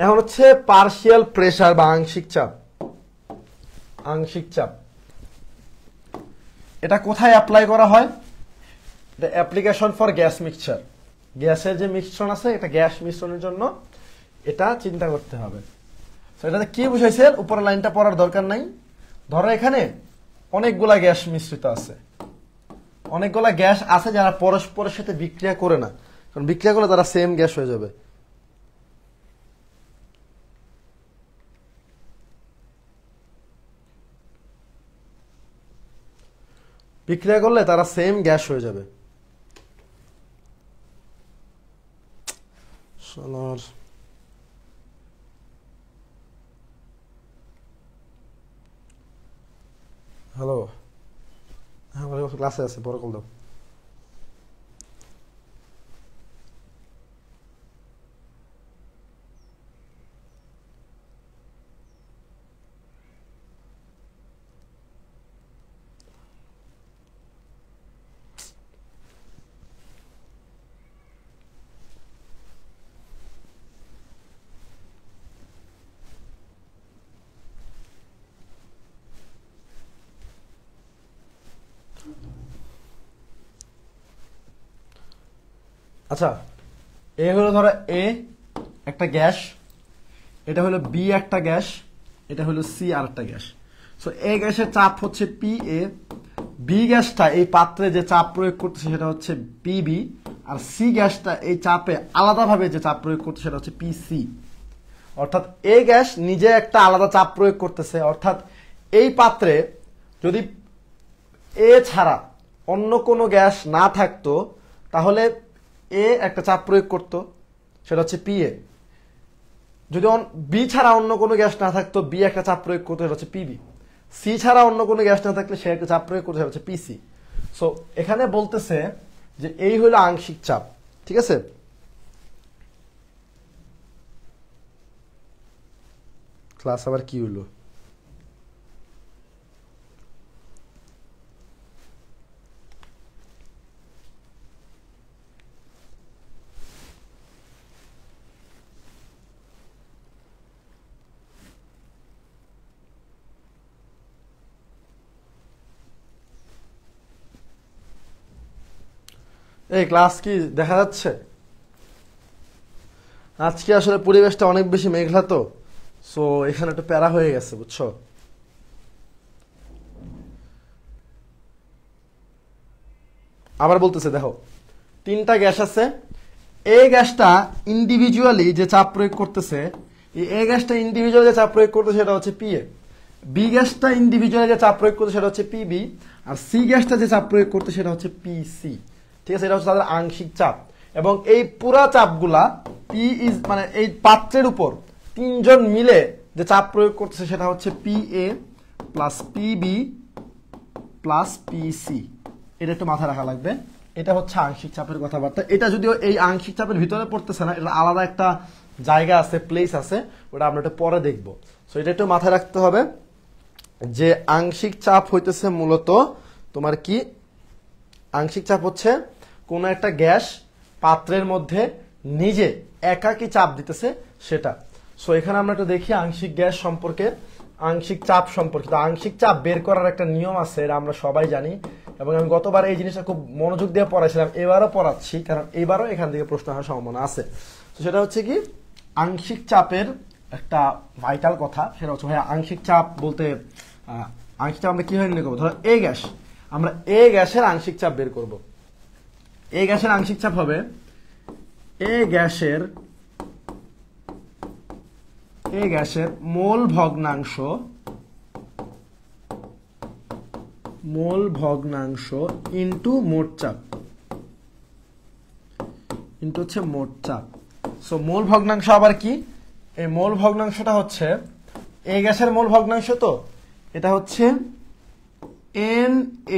এখন হচ্ছে পার্শিয়াল প্রেসার বা আংশিক চাপ। আংশিক চাপ এটা কোথায় অ্যাপ্লাই করা হয়? এটা অ্যাপ্লিকেশন ফর গ্যাস মিক্সচার। গ্যাসের যে মিশ্রণ আছে, এটা গ্যাস মিশ্রণের জন্য এটা চিন্তা করতে হবে। এটাতে কি বুঝাইছে, উপরের লাইনটা পড়ার দরকার নাই। ধরো এখানে অনেকগুলা গ্যাস মিশ্রিত আছে, অনেকগুলা গ্যাস আছে যারা পরস্পরের সাথে বিক্রিয়া করে না, কারণ বিক্রিয়া করলে তারা সেম গ্যাস হয়ে যাবে। বিক্রিয়া করলে তারা সেম গ্যাস হয়ে যাবে। হ্যালো, হ্যাঁ ক্লাসে আছে, পরে কল দাও। আচ্ছা, এ হলো ধরো এ একটা গ্যাস, এটা হলো বি একটা গ্যাস, এটা হলো সি আর একটা গ্যাস। সো এ গ্যাসের চাপ হচ্ছে পি এ, বি গ্যাসটা এই পাত্রে যে চাপ প্রয়োগ করতেছে সেটা হচ্ছে পিবি, আর সি গ্যাসটা এই চাপে আলাদাভাবে যে চাপ প্রয়োগ করছে সেটা হচ্ছে পিসি। অর্থাৎ এ গ্যাস নিজে একটা আলাদা চাপ প্রয়োগ করতেছে, অর্থাৎ এই পাত্রে যদি এ ছাড়া অন্য কোনো গ্যাস না থাকতো তাহলে এ একটা চাপ প্রয়োগ করত, সেটা হচ্ছে পি এ। যদি বি ছাড়া অন্য কোনো গ্যাস না থাকতো, বি একটা চাপ প্রয়োগ করতো, সেটা হচ্ছে পিবি। সি ছাড়া অন্য কোনো গ্যাস না থাকলে সে একটা চাপ প্রয়োগ করতো, সেটা হচ্ছে পিসি। সো এখানে বলতেছে যে এই হলো আংশিক চাপ, ঠিক আছে। ক্লাস আবার কি হইলো? এই ক্লাস কি দেখা যাচ্ছে? আজকে আসলে পরিবেশটা অনেক বেশি মেঘলা, তো সো এখানে একটু প্যারা হয়ে গেছে, বুঝছো। আবার বলতেছে দেখো, তিনটা গ্যাস আছে, এ গ্যাসটা ইন্ডিভিজুয়ালি যে চাপ প্রয়োগ করতেছে, এ গ্যাসটা ইন্ডিভিজুয়ালি যে চাপ প্রয়োগ করতেছে সেটা হচ্ছে পি এ, বি গ্যাসটা ইন্ডিভিজুয়ালি যে চাপ প্রয়োগ করতে সেটা হচ্ছে পিবি, আর সি গ্যাসটা যে চাপ প্রয়োগ করতে সেটা হচ্ছে পিসি, ঠিক আছে। এটা হচ্ছে তাদের আংশিক চাপ। এবং এই পুরা চাপগুলা পি ইজ মানে এই পাত্রের উপর তিনজন মিলে যে চাপ প্রয়োগ করতেছে সেটা হচ্ছে P A plus PB plus PC. এটা একটু মাথায় রাখা লাগবে। এটা হচ্ছে আংশিক চাপের কথাবার্তা। এটা যদিও এই আংশিক চাপের ভিতরে পড়তেছে না, এটা আলাদা একটা জায়গা আছে, প্লেস আছে, ওটা আমরা একটু পরে দেখবো। সো এটা একটু মাথায় রাখতে হবে যে আংশিক চাপ হইতেছে মূলত তোমার কি, আংশিক চাপ হচ্ছে কোন একটা গ্যাস পাত্রের মধ্যে নিজে একাকী চাপ দিতেছে সেটা। সো এখানে আমরা একটু দেখি আংশিক গ্যাস সম্পর্কে, আংশিক চাপ সম্পর্কিত। আংশিক চাপ বের করার একটা নিয়ম আছে, এটা আমরা সবাই জানি, এবং আমি গতবার এই জিনিসটা খুব মনোযোগ দিয়ে পড়াইছিলাম, এবারও পড়াচ্ছি, কারণ এবারও এখান থেকে প্রশ্ন আসার সম্ভাবনা আছে। তো সেটা হচ্ছে কি, আংশিক চাপের একটা ভাইটাল কথা, সেটা হচ্ছে ভাই আংশিক চাপ বলতে আংশিক চাপ আমরা কিভাবে নির্ণয় করবো। ধরো এ গ্যাস, আমরা এ গ্যাসের আংশিক চাপ বের করব। এ গ্যাসের আংশিক চাপ হবে এ গ্যাসের মোল ভগ্নাংশ ইনটু মোট চাপ, ইনটু হচ্ছে মোট চাপ। সো মোল ভগ্নাংশ আবার কি, এই মোল ভগ্নাংশটা হচ্ছে এ গ্যাসের মোল ভগ্নাংশ, তো এটা হচ্ছে এন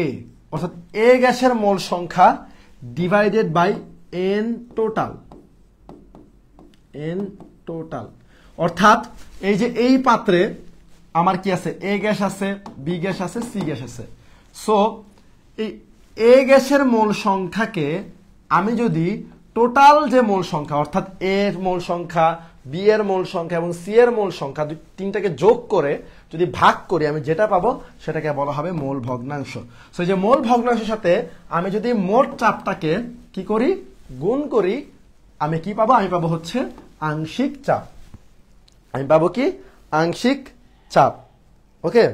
এ, অর্থাৎ এ গ্যাসের মোল সংখ্যা divided by N total, N total. অর্থাৎ এই যে এই পাত্রে আমার কি আছে, এ গ্যাস আছে, বি গ্যাস আছে, সি গ্যাস আছে। সো এই এ গ্যাসের মোল সংখ্যাকে আমি যদি টোটাল যে মোল সংখ্যা, অর্থাৎ এ এর মোল সংখ্যা, বি এর মোল সংখ্যা এবং সি এর মোল সংখ্যা, তিনটাকে যোগ করে যদি ভাগ করি, আমি যেটা পাবো সেটাকে বলা হবে মোল ভগ্নাংশ। সো এই যে মোল ভগ্নাংশের সাথে আমি যদি মোট চাপটাকে কি করি, গুণ করি, আমি কি পাবো, আমি পাবো হচ্ছে আংশিক চাপ। আমি পাবো কি, আংশিক চাপ। ওকে,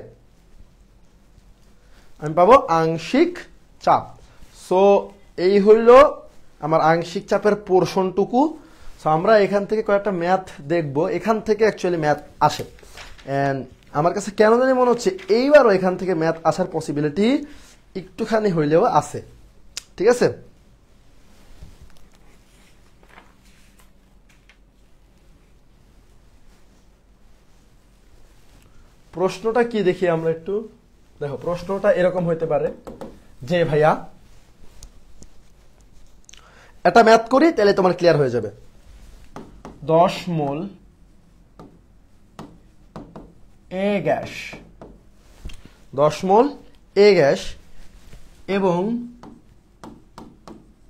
আমি পাবো আংশিক চাপ। সো এই হইল আমার আংশিক চাপের পোর্শনটুকু। সো আমরা এখান থেকে কয়েকটা ম্যাথ দেখবো, এখান থেকে অ্যাকচুয়ালি ম্যাথ আসে। এন্ড আমার কাছে কেন জানি মনে হচ্ছে এইবারও এখান থেকে ম্যাথ আসার পসিবিলিটি একটুখানি হইলেও আছে। ঠিক আছে, প্রশ্নটা কি দেখি আমরা একটু। দেখো প্রশ্নটা এরকম হইতে পারে যে ভাইয়া এটা ম্যাথ করি, তাহলে তোমার ক্লিয়ার হয়ে যাবে। 10 মোল এ গ্যাস, 10 মোল এ গ্যাস এবং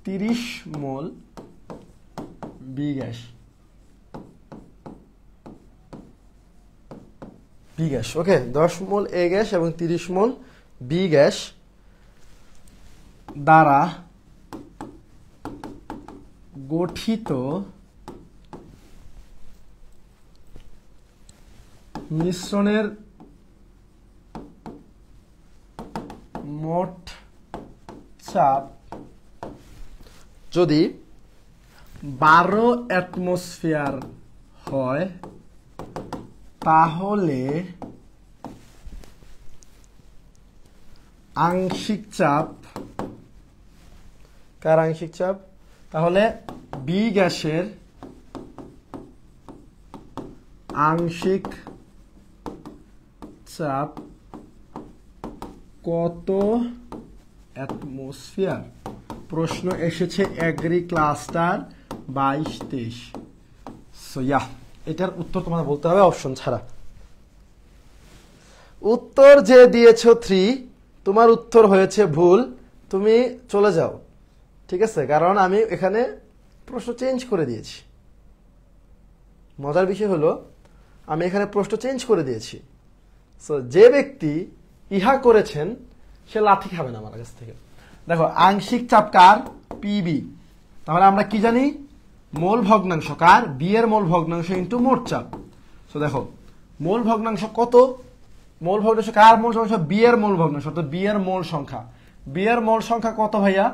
30 মোল বি গ্যাস, বি গ্যাস। ওকে, 10 মোল এ গ্যাস এবং 30 মোল বি গ্যাস দ্বারা গঠিত মিশ্রণের মোট চাপ যদি 12 অ্যাটমসফিয়ার হয়, তাহলে আংশিক চাপ, কার আংশিক চাপ, তাহলে বি গ্যাসের আংশিক চাপ কত অ্যাটমসফিয়ার? প্রশ্ন এসেছে এগ্রি ক্লাস্টার 22-23। সো ইয়া, এটার উত্তর তোমাদের বলতে হবে অপশন ছাড়া। উত্তর যে দিয়েছো 3, তোমার উত্তর হয়েছে ভুল, তুমি চলে যাও। ঠিক আছে, কারণ আমি এখানে প্রশ্ন চেঞ্জ করে দিয়েছি। মজার বিষয় হলো আমি এখানে প্রশ্ন চেঞ্জ করে দিয়েছি। সো যে ব্যক্তি ইহা করেছেন সে লাথি খাবেন আমার কাছ থেকে। দেখো আংশিক চাপ কার, পিবি। তাহলে আমরা কি জানি, মোল ভগ্নাংশ কার, বি এর মোল ভগ্নাংশ ইন্টু মোট চাপ। সো দেখো মোল ভগ্নাংশ কত, মোল ভগ্নাংশ কার মোল ভগ্নাংশ, বি এর মোল ভগ্নাংশ, অর্থাৎ বি এর মোল সংখ্যা। বি এর মোল সংখ্যা কত ভাইয়া,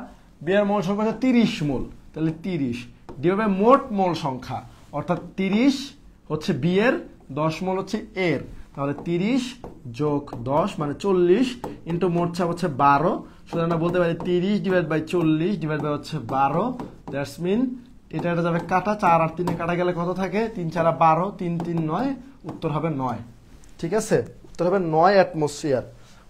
বি এর মোল সংখ্যা হচ্ছে 30 মোল। তাহলে 30 ডিভাইড মোট মোল সংখ্যা, অর্থাৎ 30 হচ্ছে বি এর, 10 মোল হচ্ছে এর। তাহলে 30 যোগ 10 মানে 40 ইন্টু মোট চাপ হচ্ছে 12। সুতরাং আমরা বলতে পারি 30 ডিভাইড বাই 40 ডিভাইড বাই হচ্ছে 12। দ্যাটস মিন এটা যাবে কাটা, 4 আর 3 কাটা গেলে কত থাকে, 3 4 12, 3 3 9, উত্তর হবে 9। ঠিক আছে, উত্তর হবে 9 অ্যাটমসফিয়ার,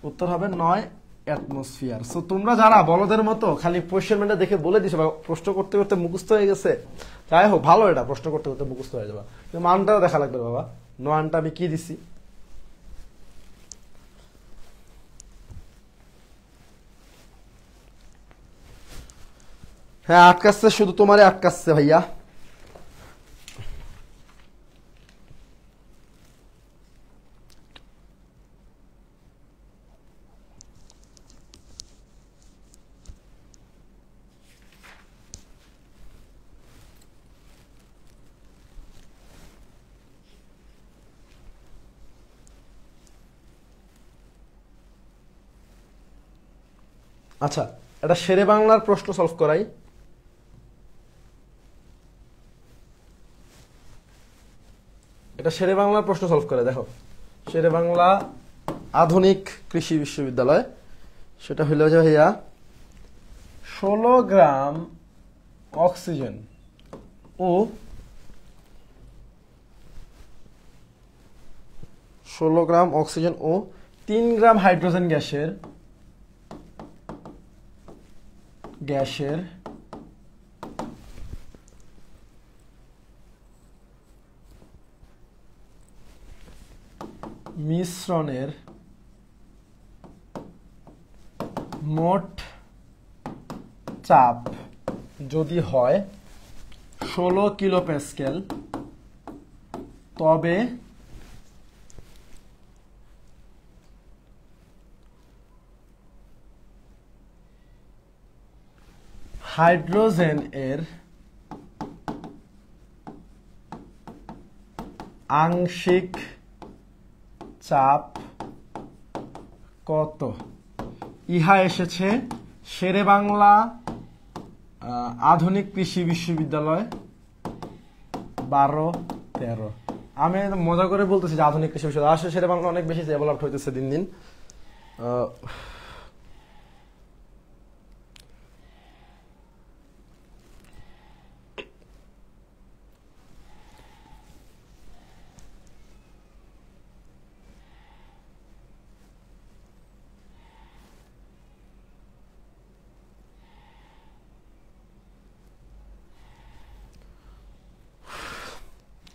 উত্তর হবে 9 অ্যাটমসফিয়ার। সো তোমরা যারা বলদের মতো খালি কোয়েশ্চেনটা দেখে বলে দিছো বা প্রশ্ন করতে করতে মুখস্থ হয়ে গেছে, যাই হোক ভালো, এটা প্রশ্ন করতে করতে মুখস্থ হয়ে যাবে, কিন্তু মানটাও দেখা লাগবে বাবা। মানটা আমি কি দিছি, হ্যাঁ আটকাচ্ছে, শুধু তোমারে আটকাচ্ছে ভাইয়া। আচ্ছা, এটা শেরে বাংলার প্রশ্ন সলভ করাই। এটা শেরে বাংলার প্রশ্ন সলভ করে দেখো, শেরে বাংলা আধুনিক কৃষি বিশ্ববিদ্যালয়, সেটা হইল যে ভাইয়া 16 গ্রাম অক্সিজেন ও 16 গ্রাম অক্সিজেন ও 3 গ্রাম হাইড্রোজেন গ্যাসের গ্যাসের মিশ্রণের মোট চাপ যদি হয় 16 কিলোপ্যাসকেল তবে হাইড্রোজেন এর আংশিক চাপ কত? ইহা এসেছে শেরে বাংলা আধুনিক কৃষি বিশ্ববিদ্যালয় 12-13। আমি মজা করে বলতেছি যে আধুনিক কৃষি বিশ্ববিদ্যালয়, আসলে শেরে বাংলা অনেক বেশি ডেভেলপড হইতেছে দিন দিন।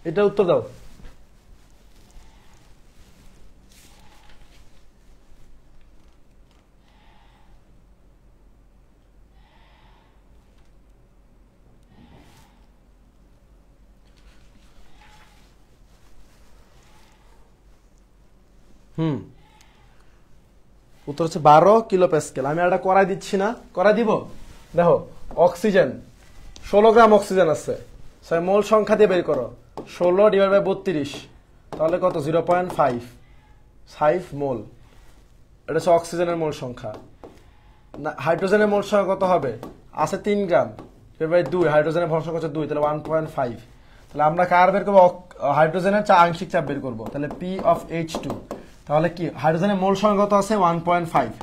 এটা উত্তর দাও। উত্তর হচ্ছে 12 কিলোপ্যাসকেল। আমি এটা করাই দিচ্ছি না, করাই দিব। দেখো অক্সিজেন 16 গ্রাম অক্সিজেন আছে, মোল সংখ্যা দিয়ে বের করো। 16 ডিভাইড বাই 32 তাহলে কত? 0.5 মোল। এটা হচ্ছে অক্সিজেনের মোল সংখ্যা। না, হাইড্রোজেনের মোল সংখ্যা কত হবে? আছে 3 গ্রাম ডিভাইড বাই 2, হাইড্রোজেনের মোল সংখ্যা হচ্ছে 2, তাহলে 1.5। তাহলে আমরা কার বের করবো? হাইড্রোজেনের আংশিক চাপ বের করবো। তাহলে P(H2) তাহলে কি হাইড্রোজেনের মোল সংখ্যা কত আছে? 1.5।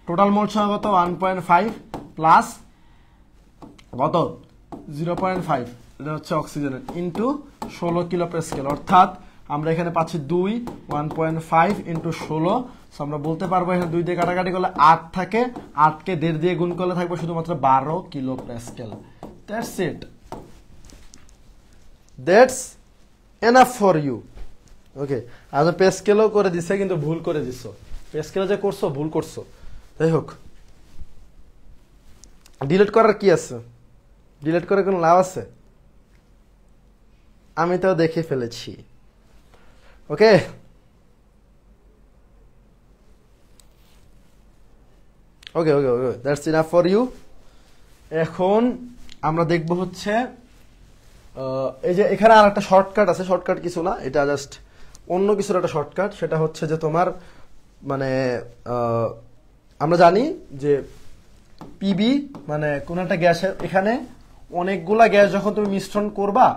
টোটাল মোল সংখ্যা কত? 1.5 প্লাস কত? 0.5। এটা হচ্ছে অক্সিজেনের ইন্টু 16 কিলোপ্যাসকেল, অর্থাৎ আমরা এখানে পাচ্ছি 2, 1.5 ইন্টু 16। আমরা বলতে পারবো এখানে 2 দিয়ে কাটাকাটি করলে 8 থাকে, 8কে 1.5 দিয়ে গুণ করলে থাকবে শুধুমাত্র 12 kilopascal. That's it, that's enough for you. Okay, আজ প্যাসকেলও করে দিছে কিন্তু ভুল করে দিছো। প্যাসকেল যে করছো ভুল করছো। যাই হোক, ডিলিট করার কি আছে? ডিলিট করে কোনো লাভ আছে? আমি তো দেখে ফেলেছি। ওকে, ওকে ওকে ওকে, দ্যাটস ইনাফ ফর ইউ। এখন আমরা দেখব হচ্ছে এই যে এখানে আর একটা শর্টকাট আছে। শর্টকাট কিছু না, এটা জাস্ট অন্য কিছুর একটা শর্টকাট। সেটা হচ্ছে যে তোমার মানে আমরা জানি যে পিবি মানে কোন একটা গ্যাসের, এখানে অনেকগুলা গ্যাস যখন তুমি মিশ্রণ করবা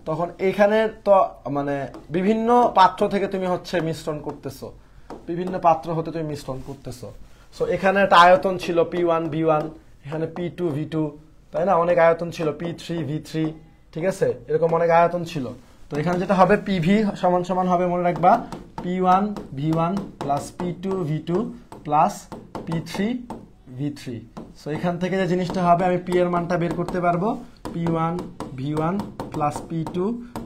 তখন এখানে তো মানে বিভিন্ন পাত্র থেকে তুমি হচ্ছে মিশ্রণ করতেছো, বিভিন্ন পাত্র হতে তুমি মিশ্রণ করতেছো। সো এখানে একটা আয়তন ছিল P1 V1, এখানে P2 V2, তাই না? অনেক আয়তন ছিল P3 V3, ঠিক আছে? এরকম অনেক আয়তন ছিল। তো এখানে যেটা হবে PV সমান সমান হবে, মনে রাখবা, P1 V1 plus P2 V2 plus P3 V3। So এখান থেকে যে জিনিসটা হবে, আমি P এর মানটা বের করতে পারবো, P1 V1 plus P2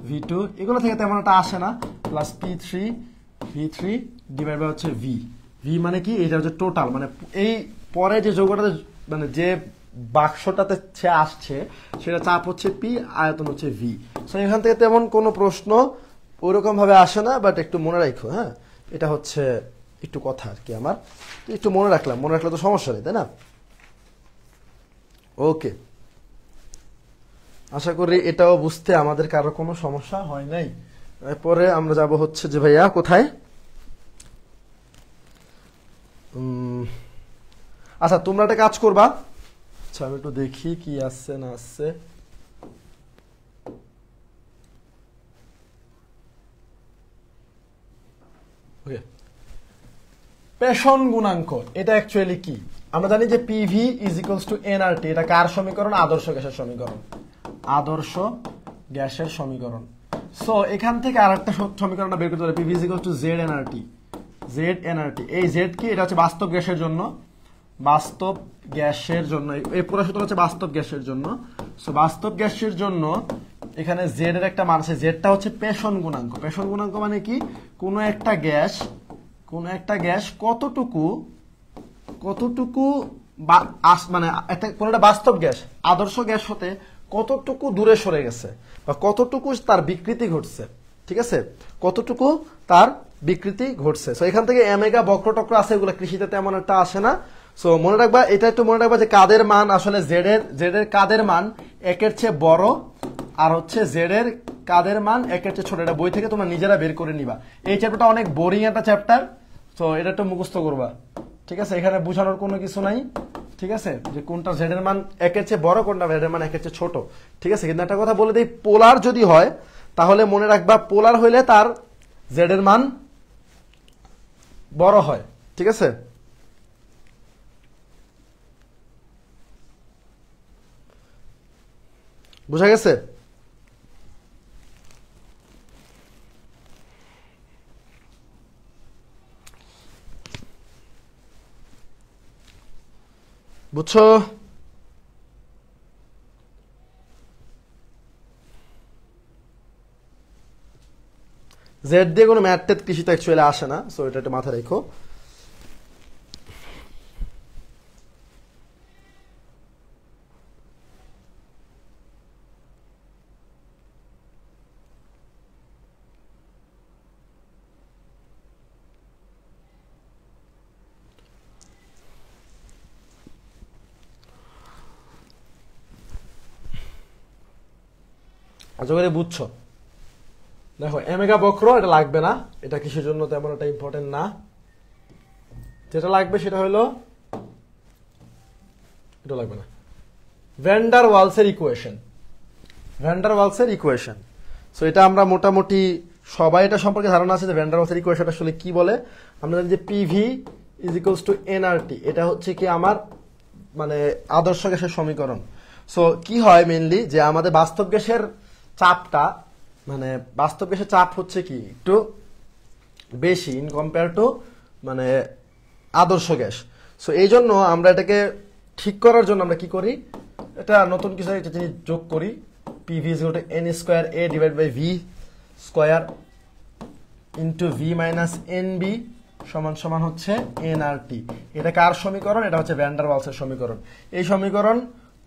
V2, এগুলো থেকে তেমন একটা আসে না, plus P3 V3 divide by হচ্ছে V। V মানে কি? এটা হচ্ছে টোটাল, মানে এই পরে যে যৌগটাতে মানে যে বাক্সটাতে আসছে সেটা চাপ হচ্ছে P, আয়তন হচ্ছে V। সো এখান থেকে তেমন কোনো প্রশ্ন ওইরকম ভাবে আসে না, বাট একটু মনে রাখো। হ্যাঁ, এটা হচ্ছে একটু কথা আর কি, আমার একটু মনে রাখলাম, মনে রাখলে তো সমস্যা নেই, তাই না? ওকে, আশা করি এটাও বুঝতে আমাদের কারো কোনো সমস্যা হয় নাই। এরপরে আমরা যাব হচ্ছে যে ভাইয়া কোথায়, আচ্ছা তোমরা একটা কাজ করবা। আচ্ছা আমি একটু দেখি কি আসছে না আসছে। পেষণ গুণাঙ্ক, এটা অ্যাকচুয়ালি কি? আমরা জানি যে PV is equals two nRT। এটা কার সমীকরণ? আদর্শ গ্যাসের সমীকরণ, আদর্শ গ্যাসের সমীকরণ। সো এখান থেকে আরেকটা সমীকরণটা বের করতে পারি, PV is equals two ZnRT। ZnRT, এই Z কি? এটা হচ্ছে বাস্তব গ্যাসের জন্য, বাস্তব গ্যাসের জন্য, এই পুরো সূত্র হচ্ছে বাস্তব গ্যাসের জন্য। সো বাস্তব গ্যাসের জন্য এখানে জেড এর একটা মান আছে, জেডটা হচ্ছে পেষণ গুণাঙ্ক। পেষণ গুণাঙ্ক মানে কি, কোনো একটা গ্যাস কতটুকু মানে কোনো একটা বাস্তব গ্যাস আদর্শ গ্যাস হতে কতটুকু দূরে সরে গেছে বা কতটুকু তার বিকৃতি ঘটছে, ঠিক আছে, কতটুকু তার বিকৃতি ঘটছে। সো এখান থেকে এমেগা বক্র টক্র আছে, এগুলো কৃষিতে তেমন একটা আসে না। সো মনে রাখবা, এটা একটু মনে রাখবা যে কাদের মান আসলে জেড এর কাদের মান একের চেয়ে বড়, আর হচ্ছে জেড এর কাদের মান একের চেয়ে ছোট। এটা বই থেকে তোমরা নিজেরা বের করে নিবা। এই চ্যাপ্টারটা অনেক বোরিং একটা চ্যাপ্টার, তো এটা একটু মুখস্থ করবা, ঠিক আছে। এখানে বোঝানোর কোনো কিছু নাই, ঠিক আছে, যে কোনটা জেড এর মান একের চেয়ে বড়, কোনটা জেড এর মান একের চেয়ে ছোট, ঠিক আছে। কিন্তু একটা কথা বলে দিই, পোলার যদি হয় তাহলে মনে রাখবা, পোলার হইলে তার জেড এর মান বড় হয়, ঠিক আছে। বুঝা গেছে? বুঝছো? জেড দিয়ে কোনো ম্যাথ ট্যাথ কৃষিতে অ্যাকচুয়ালি আসে না, সো এটা একটু মাথায় রেখো। আশা করি বুঝছো। দেখো এমেগা বক্র এটা লাগবে না, এটা কিসের জন্য তেমন একটা ইম্পর্টেন্ট না। যেটা লাগবে সেটা হলো, এটা লাগবে না, ভ্যান ডার ওয়ালসের ইকুয়েশন। ভ্যান ডার ওয়ালসের ইকুয়েশন, সো এটা আমরা মোটামুটি সবাই এটা সম্পর্কে ধারণা আছে যে ভ্যান ডার ওয়ালসের ইকুয়েশন আসলে কি বলে। আমরা জানি যে PV is equals two nRT, এটা হচ্ছে কি আমার মানে আদর্শ গ্যাসের সমীকরণ। সো কি হয় মেইনলি, যে আমাদের বাস্তব গ্যাসের চাপটা, মানে বাস্তব গ্যাসের চাপ হচ্ছে কি একটু বেশি ইন কম্পেয়ার টু মানে আদর্শ গ্যাস। সো এই জন্য আমরা এটাকে ঠিক করার জন্য আমরা কি করি, এটা নতুন কিছু একটা জিনিস যোগ করি, PV is equal to N square A divide by V square into V minus N B সমান সমান হচ্ছে এনআরটি। এটা কার সমীকরণ? এটা হচ্ছে ভ্যান ডার ওয়ালসের সমীকরণ। এই সমীকরণ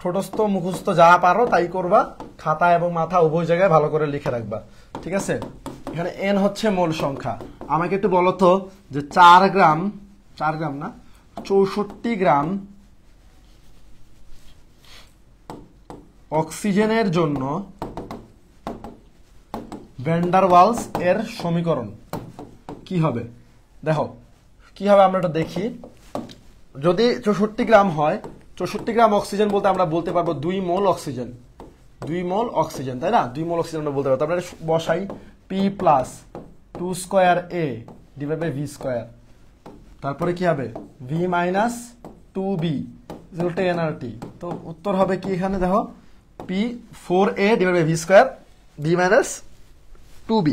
ঠোঁটস্থ মুখস্থ যা পারো তাই করবা, খাতা এবং মাথা উভয় জায়গায় ভালো করে লিখে রাখবা, ঠিক আছে। এখানে এন হচ্ছে মোল সংখ্যা। আমাকে একটু বলো তো যে 4 গ্রাম না 64 গ্রাম অক্সিজেনের জন্য ভ্যান ডার ওয়ালস এর সমীকরণ কি হবে। দেখো কি হবে, আমরা এটা দেখি। যদি 64 গ্রাম হয়, 64 গ্রাম অক্সিজেন বলতে আমরা বলতে পারবো 2 মোল অক্সিজেন, 2 মোল অক্সিজেন, তাই না? 2 মোল অক্সিজেন আমরা বলতে পারবো। তারপরে বসাই P plus 2 square A divide by V square, তারপরে কি হবে V minus 2b equal to NRT. তো উত্তর হবে কি, এখানে দেখো P 4a divide by V square V minus 2b,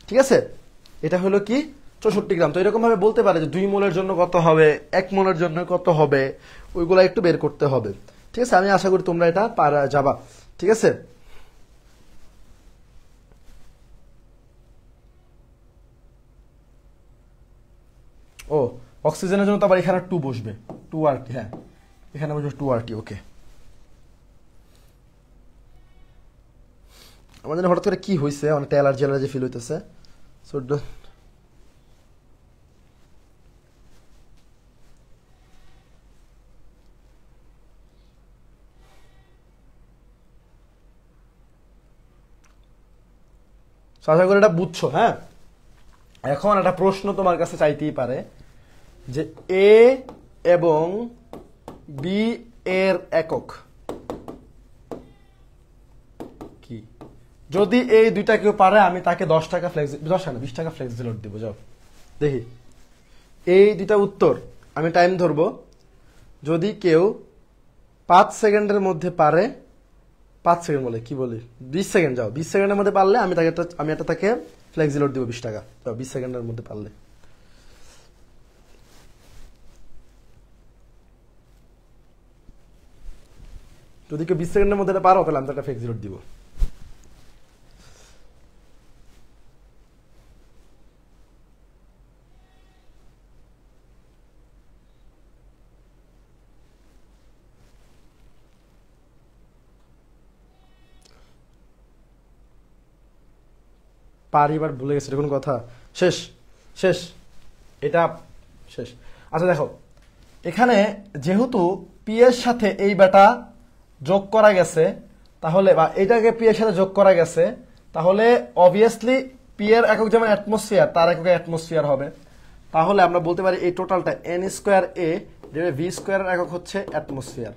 ঠিক আছে। এটা হলো কি 64 গ্রাম। তো এরকম ভাবে বলতে পারে যে 2 মোলের জন্য কত হবে, 1 মোলের জন্য কত হবে, ওইগুলা একটু বের করতে হবে, ঠিক আছে। আমি আশা করি তোমরা এটা পারা যাবা, ঠিক আছে। ও অক্সিজেনের জন্য তো আবার এখানে 2 বসবে, 2RT, হ্যাঁ এখানে বসবে 2RT, ওকে। আমাদের হঠাৎ করে কি হয়েছে, অনেকটা অ্যালার্জি ফিল হইতেছে। সো আশা করি এটা বুঝছো, হ্যাঁ। এখন একটা প্রশ্ন তোমার কাছে চাইতেই পারে যে এ এবং বি এর একক কি। যদি এই দুইটা কেউ পারে, আমি তাকে 10 টাকা 20 টাকা ফ্লেক্সিলোড দিব। যাও দেখি এই দুইটা উত্তর, আমি টাইম ধরবো। যদি কেউ 5 সেকেন্ডের মধ্যে পারে, 5 সেকেন্ড বলে কি বলি, 20 সেকেন্ড, যাও 20 সেকেন্ডের মধ্যে পারলে আমি একটা তাকে ফ্লেক্সিলোড দিব 20 টাকা। যাও 20 সেকেন্ডের মধ্যে পারলে। যদি কেউ 20 সেকেন্ডের মধ্যে এটা পারো তাহলে আমি তো একটা ফেক জিরো দিব। পারিবার ভুলে গেছে, এটা কোনো কথা? শেষ শেষ, এটা শেষ। আচ্ছা দেখো, এখানে যেহেতু পি এর সাথে এই বেটা যোগ করা গেছে, তাহলে বা এটাকে পি এর সাথে যোগ করা গেছে, তাহলে অবভিয়াসলি পি এর একক যেমন অ্যাটমসফিয়ার, তার একক অ্যাটমসফিয়ার হবে। তাহলে আমরা বলতে পারি এই টোটালটা এন স্কোয়ার এ ভি স্কোয়ারের একক হচ্ছে অ্যাটমসফিয়ার।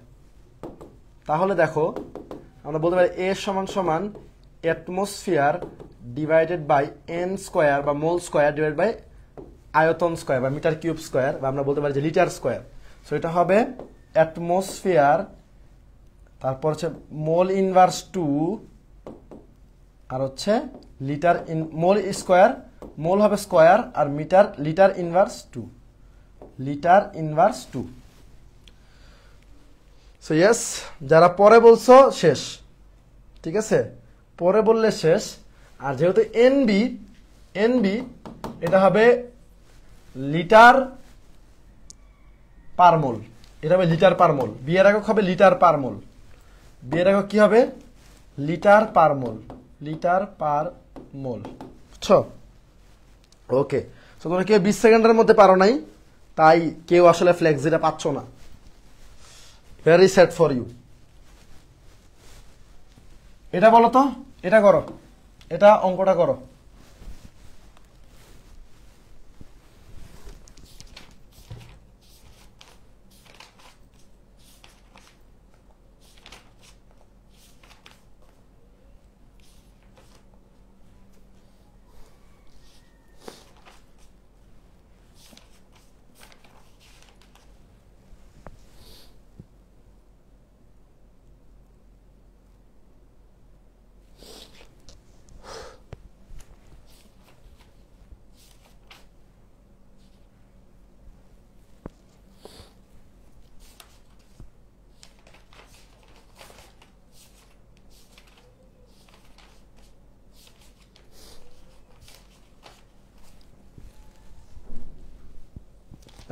তাহলে দেখো আমরা বলতে পারি এ সমান সমান atmosphere divided by N square বা মোল স্কোয়ার ডিভাইড বাই আয়তন স্কোয়ার বা মিটার কিউব স্কোয়ার, বা আমরা বলতে পারি যে লিটার স্কোয়ার। সো এটা হবে অ্যাটমসফিয়ার, তারপর হচ্ছে মোল ইনভার্স 2, আর হচ্ছে litre in mole square, mole হবে স্কোয়ার, আর metre litre inverse 2, litre inverse 2। So yes, যারা পরে বলছো শেষ, ঠিক আছে, পরে বললে শেষ। আর যেহেতু এনবি এটা হবে লিটার পার মোল, এটা হবে লিটার পার মোল। বি এর একক হবে লিটার পার মোল, বি এর একক কি হবে? লিটার পার মোল, লিটার পার মোল, বুঝছো? ওকে, তো তোমরা কেউ 20 সেকেন্ডের মধ্যে পারো নাই, তাই কেউ আসলে ফ্লেক্সিটা পাচ্ছ না। Very sad for you. এটা বলো তো, এটা করো, এটা অঙ্কটা করো।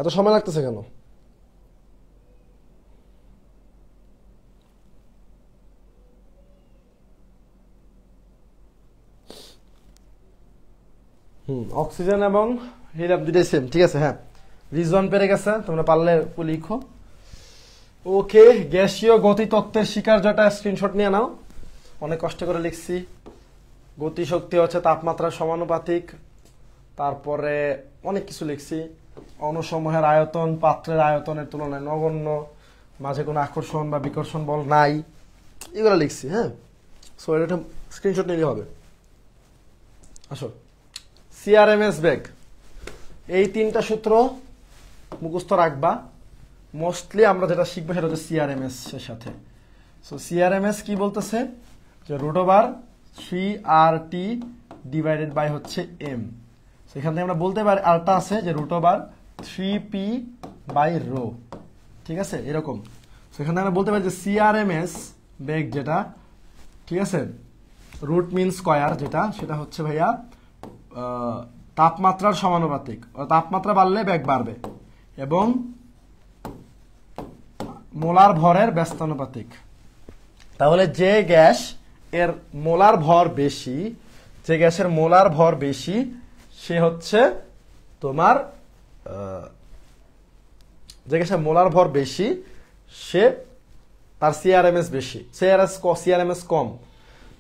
এত সময় লাগতেছে কেন? অক্সিজেন এবং হিলিয়াম দুটাই সেম, ঠিক আছে। হ্যাঁ, রিজন পেরে গেছে, তোমরা পারলে লিখো। ওকে, গ্যাসীয় গতিতত্ত্বের স্বীকার্যটা স্ক্রিনশট নিয়ে নাও। অনেক কষ্ট করে লিখছি। গতিশক্তি হচ্ছে তাপমাত্রার সমানুপাতিক, তারপরে অনেক কিছু লিখছি। অণুসমূহের আয়তন পাত্রের আয়তনের তুলনায় নগণ্য, মাঝে কোনো আকর্ষণ বা বিকর্ষণ বল নাই, এগুলো লিখছি। হ্যাঁ, সো এটা স্ক্রিনশট নিলে হবে। আসো, সিআরএমএস বেগ, এই তিনটা সূত্র মুখস্থ রাখবা। মোস্টলি আমরা যেটা শিখবো সেটা হচ্ছে সিআরএমএস এর সাথে। সো সিআরএমএস কি বলতেছে যে √3RT ডিভাইডেড বাই হচ্ছে এম। সেখান থেকে আমরা বলতে পারি আরটা আছে যে √3p/ρ, ঠিক আছে, এরকম। সেখান থেকে আমরা বলতে পারি যে সিআরএমএস বেগ যেটা, ঠিক আছে, রুট মিন স্কয়ার যেটা, সেটা হচ্ছে ভাইয়া তাপমাত্রার সমানুপাতিক। তাপমাত্রা বাড়লে বেগ বাড়বে, এবং মোলার ভরের ব্যস্তানুপাতিক। তাহলে যে গ্যাস এর মোলার ভর বেশি, যে গ্যাসের মোলার ভর বেশি, সে হচ্ছে তোমার যে গ্যাসের মোলার ভর বেশি, সে তার সিআরএমএস বেশি, সিআরএমএস কম।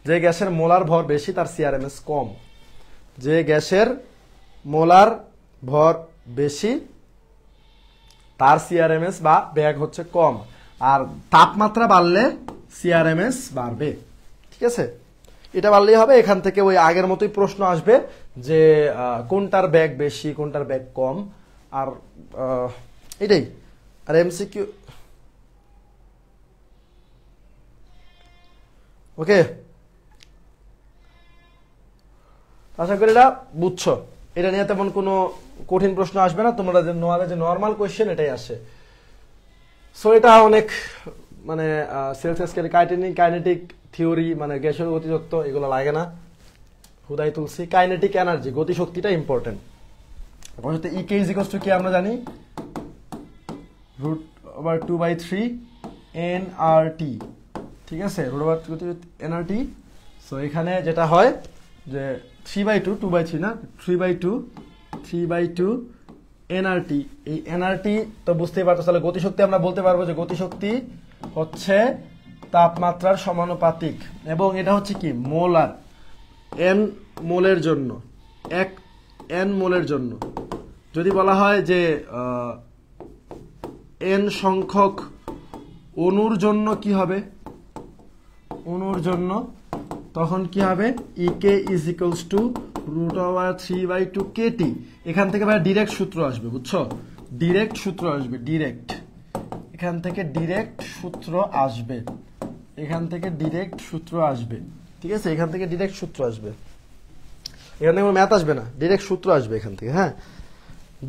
যে গ্যাসের মোলার ভর বেশি তার সিআরএমএস কম। যে গ্যাসের মোলার ভর বেশি তার সিআরএমএস বা বেগ হচ্ছে কম। আর তাপমাত্রা বাড়লে সিআরএমএস বাড়বে, ঠিক আছে। এটা বাড়লেই হবে। এখান থেকে ওই আগের মতোই প্রশ্ন আসবে যে কোনটার বেগ বেশি কোনটার বেগ কম, আর এটাই। আর এমসিকিউ, ওকে, আশা করি এটা বুঝছো। এটা নিয়ে তেমন কোনো কঠিন প্রশ্ন আসবে না, তোমরা যে নর্মাল কোয়েশ্চেন এটাই আসে। সো এটা অনেক মানে সেলসিয়াস স্কেলে কাইনেটিক থিওরি মানে গ্যাসীয় গতিতত্ত্ব এগুলো লাগে না, হুদাই তুলছি। কাইনেটিক এনার্জি গতিশক্তিটা important. KE is equals to কি আমরা জানি, √2/3 nRT, ঠিক আছে, √nRT। সো এখানে যেটা হয় যে 3/2 2/3 না, 3/2 nRT। এই nRT তো বুঝতেই পারতো, তাহলে গতিশক্তি আমরা বলতে পারবো যে গতিশক্তি হচ্ছে তাপমাত্রার সমানুপাতিক, এবং এটা হচ্ছে কি মোলার, n মোলের জন্য, n মোলের জন্য। যদি বলা হয় যে n সংখ্যক অণুর জন্য কি হবে, অণুর জন্য তখন কি হবে, ইকে ইজ ইকুয়ালস টু √3/2 kT। এখান থেকে ভাই ডিরেক্ট সূত্র আসবে, বুঝছো, ডিরেক্ট সূত্র আসবে, ডিরেক্ট এখান থেকে ডিরেক্ট সূত্র আসবে, এখান থেকে ডিরেক্ট সূত্র আসবে, ঠিক আছে, এখান থেকে ডিরেক্ট সূত্র আসবে, এখান থেকে ম্যাথ আসবে না, ডিরেক্ট সূত্র আসবে এখান থেকে, হ্যাঁ,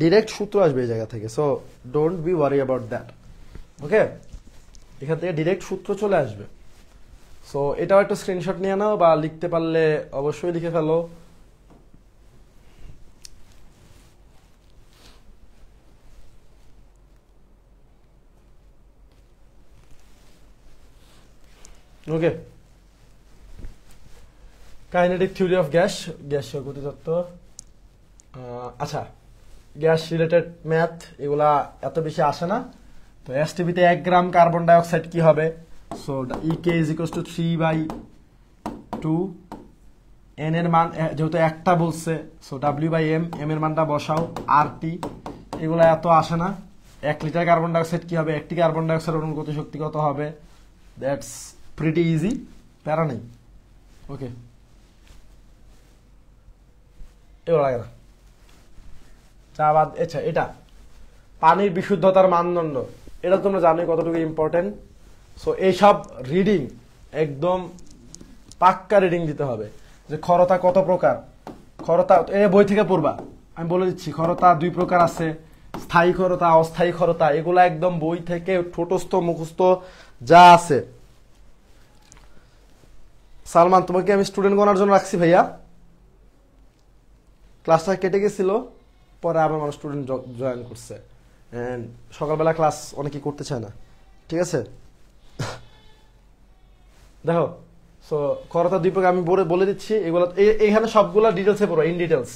ডিরেক্ট সূত্র আসবে এই জায়গা থেকে। So don't be worry about that, okay, এখান থেকে ডিরেক্ট সূত্র চলে আসবে। সো এটাও একটা স্ক্রিনশট নিয়ে নাও, বা লিখতে পারলে অবশ্যই লিখে ফেলো। ওকে, কাইনেটিক থিওরি অফ গ্যাস, গ্যাসীয় গতিতত্ত্ব। আচ্ছা, গ্যাস রিলেটেড ম্যাথ এগুলা এত বেশি আসে না। তো এসটিপিতে 1 গ্রাম কার্বন ডাইঅক্সাইড কি হবে, so KE is equals to 3/2, n এর মান যেহেতু একটা বলছে, সো W/m, এম এর মানটা বসাও, RT, এগুলা এত আসে না। 1 লিটার কার্বন ডাইঅক্সাইড কি হবে, একটি কার্বন ডাইঅক্সাইড অনুর গতিশক্তি কত হবে, দ্যাটস প্রিটি ইজি, প্যারা নেই, ওকে, এগুলো লাগে না। আচ্ছা, এটা পানির বিশুদ্ধতার মানদণ্ড, এটা তোমরা জানোই কতটুকু ইম্পর্টেন্ট। সো এইসব রিডিং একদম পাক্কা রিডিং দিতে হবে, যে ক্ষরতা কত প্রকার, ক্ষরতা এ বই থেকে পড়বা, আমি বলে দিচ্ছি, ক্ষরতা 2 প্রকার আছে, স্থায়ী ক্ষরতা, অস্থায়ী ক্ষরতা, এগুলা একদম বই থেকে ঠোঁটস্থ মুখস্থ যা আছে। সালমান, তোমাকে আমি স্টুডেন্ট গণার জন্য রাখছি ভাইয়া, ক্লাসটা কেটে গেছিল, পরে আবার মানুষ স্টুডেন্ট জয়েন করছে, এন্ড সকালবেলা ক্লাস অনেকেই করতে চায় না, ঠিক আছে। দেখো, সো ক্ষরতা 2 প্রকার আমি বলে দিচ্ছি, এগুলো এখানে সবগুলা ডিটেলসে পড়বা, ইন ডিটেলস,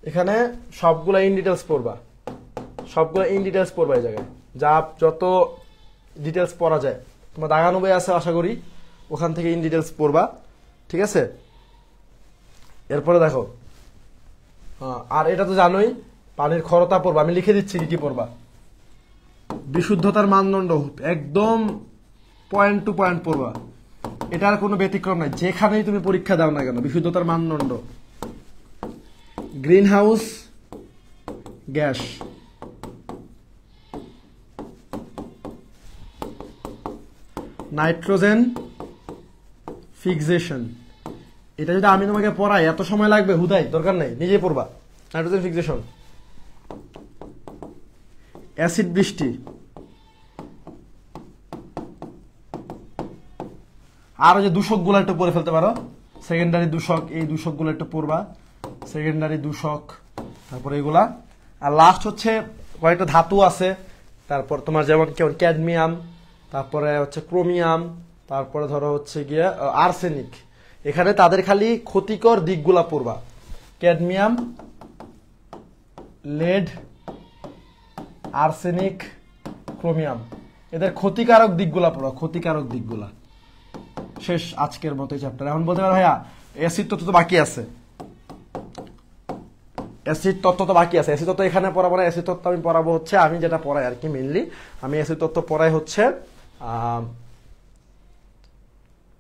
এখানে সবগুলা ইন ডিটেলস পড়বা, সবগুলা ইন ডিটেলস পড়বা এই জায়গায়, যা যত ডিটেলস পড়া যায়, তোমার দাগানো বই আছে আশা করি, ওখান থেকে ইন ডিটেলস পড়বা, ঠিক আছে। এরপরে দেখো, আর এটা তো জানোই, পানির ক্ষরতা পড়বা, আমি লিখে দিচ্ছি কি পড়বা। বিশুদ্ধতার মানদণ্ড একদম পয়েন্ট টু পয়েন্ট পড়বা, এটার কোনো ব্যতিক্রম নাই, যেখানেই তুমি পরীক্ষা দাও না কেন। বিশুদ্ধতার মানদণ্ড, green house gas, nitrogen fixation, এটা যদি আমি তোমাকে পড়াই এত সময় লাগবে, হুদাই দরকার নাই, নিজে পড়বা। নাইট্রোজেন ফিক্সেশন, অ্যাসিড বৃষ্টি, আর যে দূষক গুলো একটু পড়ে ফেলতে পারো, সেকেন্ডারি দূষক, এই দূষক গুলো একটু পড়বা, সেকেন্ডারি দূষক, তারপরে এগুলা। আর লাস্ট হচ্ছে কয়েকটা ধাতু আছে, তারপর তোমার যেমন কেমন ক্যাডমিয়াম, তারপরে হচ্ছে ক্রোমিয়াম, তারপরে ধরো হচ্ছে গিয়ে আর্সেনিক। এখানে তাদের খালি ক্ষতিকর দিকগুলা পড়বা, ক্যাডমিয়াম, লেড, আর্সেনিক, ক্রোমিয়াম, এদের ক্ষতিকারক দিকগুলা পড়বা, ক্ষতিকারক দিকগুলা। শেষ আজকের মতো এই চ্যাপ্টার। এখন বলতে পারো ভাইয়া অ্যাসিড তত্ত্ব তো বাকি আছে, অ্যাসিড তত্ত্ব তো বাকি আছে, অ্যাসিড তত্ত্ব এখানে পড়াবো না, অ্যাসিড তত্ত্ব আমি পড়াবো হচ্ছে, আমি যেটা পড়াই আর কি মেইনলি, আমি অ্যাসিড তত্ত্ব পড়াই হচ্ছে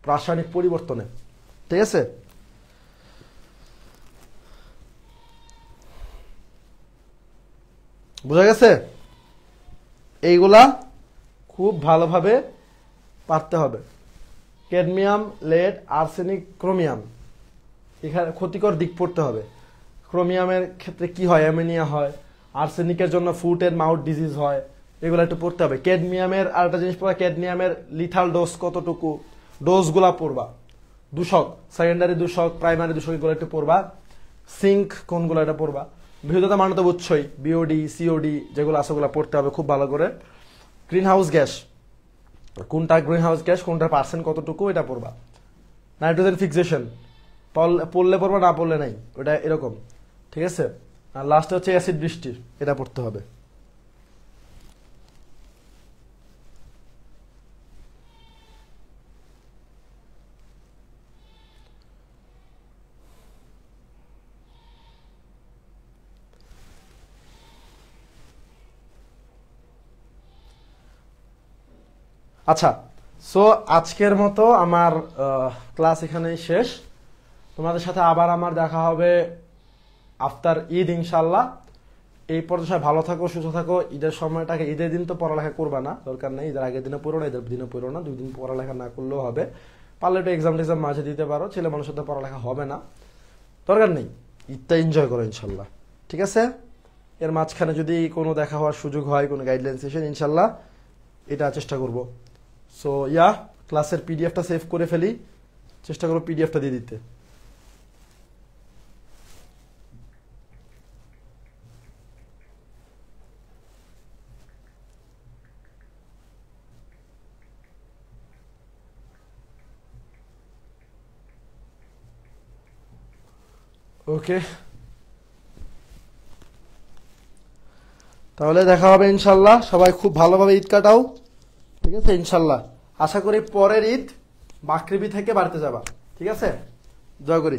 রাসায়নিক পরিবর্তনে, ঠিক আছে। বোঝা গেছে? এইগুলা খুব ভালোভাবে পারতে হবে। ক্যাডমিয়াম, লেড, আর্সেনিক, ক্রোমিয়াম, এখানে ক্ষতিকর দিক পড়তে হবে। ক্রোমিয়ামের ক্ষেত্রে কি হয়, অ্যামোনিয়া হয়। আর্সেনিকের জন্য ফুট এন্ড মাউথ ডিজিজ হয়, এগুলো একটু পড়তে হবে। ক্যাডমিয়ামের আরেকটা জিনিস পড়া, ক্যাডমিয়ামের লিথাল ডোজ কতটুকু, ডোজগুলা পড়বা। দূষক, সেকেন্ডারি দূষক, প্রাইমারি দূষক, এগুলো একটু পড়বা। সিঙ্ক কোনগুলো এটা পড়বা। বিশুদ্ধতা মানে তো বুঝছই, বিওডি, সিওডি যেগুলো আছে ওগুলো পড়তে হবে খুব ভালো করে। গ্রিন হাউস গ্যাস, কোনটা গ্রিন হাউস গ্যাস, কোনটার পার্সেন্ট কতটুকু, এটা পড়বা। নাইট্রোজেন ফিক্সেশন পড়লে পড়বা, না পড়লে নাই, ওটা এরকম, ঠিক আছে। আর লাস্টে হচ্ছে অ্যাসিড বৃষ্টি, এটা পড়তে হবে। আচ্ছা, সো আজকের মতো আমার ক্লাস এখানেই শেষ। তোমাদের সাথে আবার আমার দেখা হবে আফটার ঈদ ইনশাল্লাহ। এই পর্যায়ে ভালো থাকো, সুস্থ থাকো। ঈদের সময়টাকে, ঈদের দিন তো পড়ালেখা করবা না, দরকার নেই। ঈদের আগের দিনে পড়ো না, ঈদের দিনে পড়ো না, 2 দিন পড়ালেখা না করলেও হবে। পারলে একটু এক্সাম টেক্সাম মাঝে দিতে পারো, ছেলে মানুষের তো পড়ালেখা হবে না, দরকার নেই। ঈদটা এনজয় করো ইনশাল্লাহ, ঠিক আছে। এর মাঝখানে যদি কোনো দেখা হওয়ার সুযোগ হয়, কোনো গাইডলাইন সেশন, ইনশাল্লাহ এটা চেষ্টা করব। সো ক্লাসের পিডিএফটা সেভ করে ফেলি, চেষ্টা করো পিডিএফটা দিয়ে দিতে। ওকে, তাহলে দেখা হবে ইনশাল্লাহ। সবাই খুব ভালোভাবে ঈদ কাটাও, ঠিক আছে ইনশাল্লাহ। আশা করি পরের ঈদ মাগরিবি থেকে বাড়িতে যাবা, ঠিক আছে। দোয়া করি।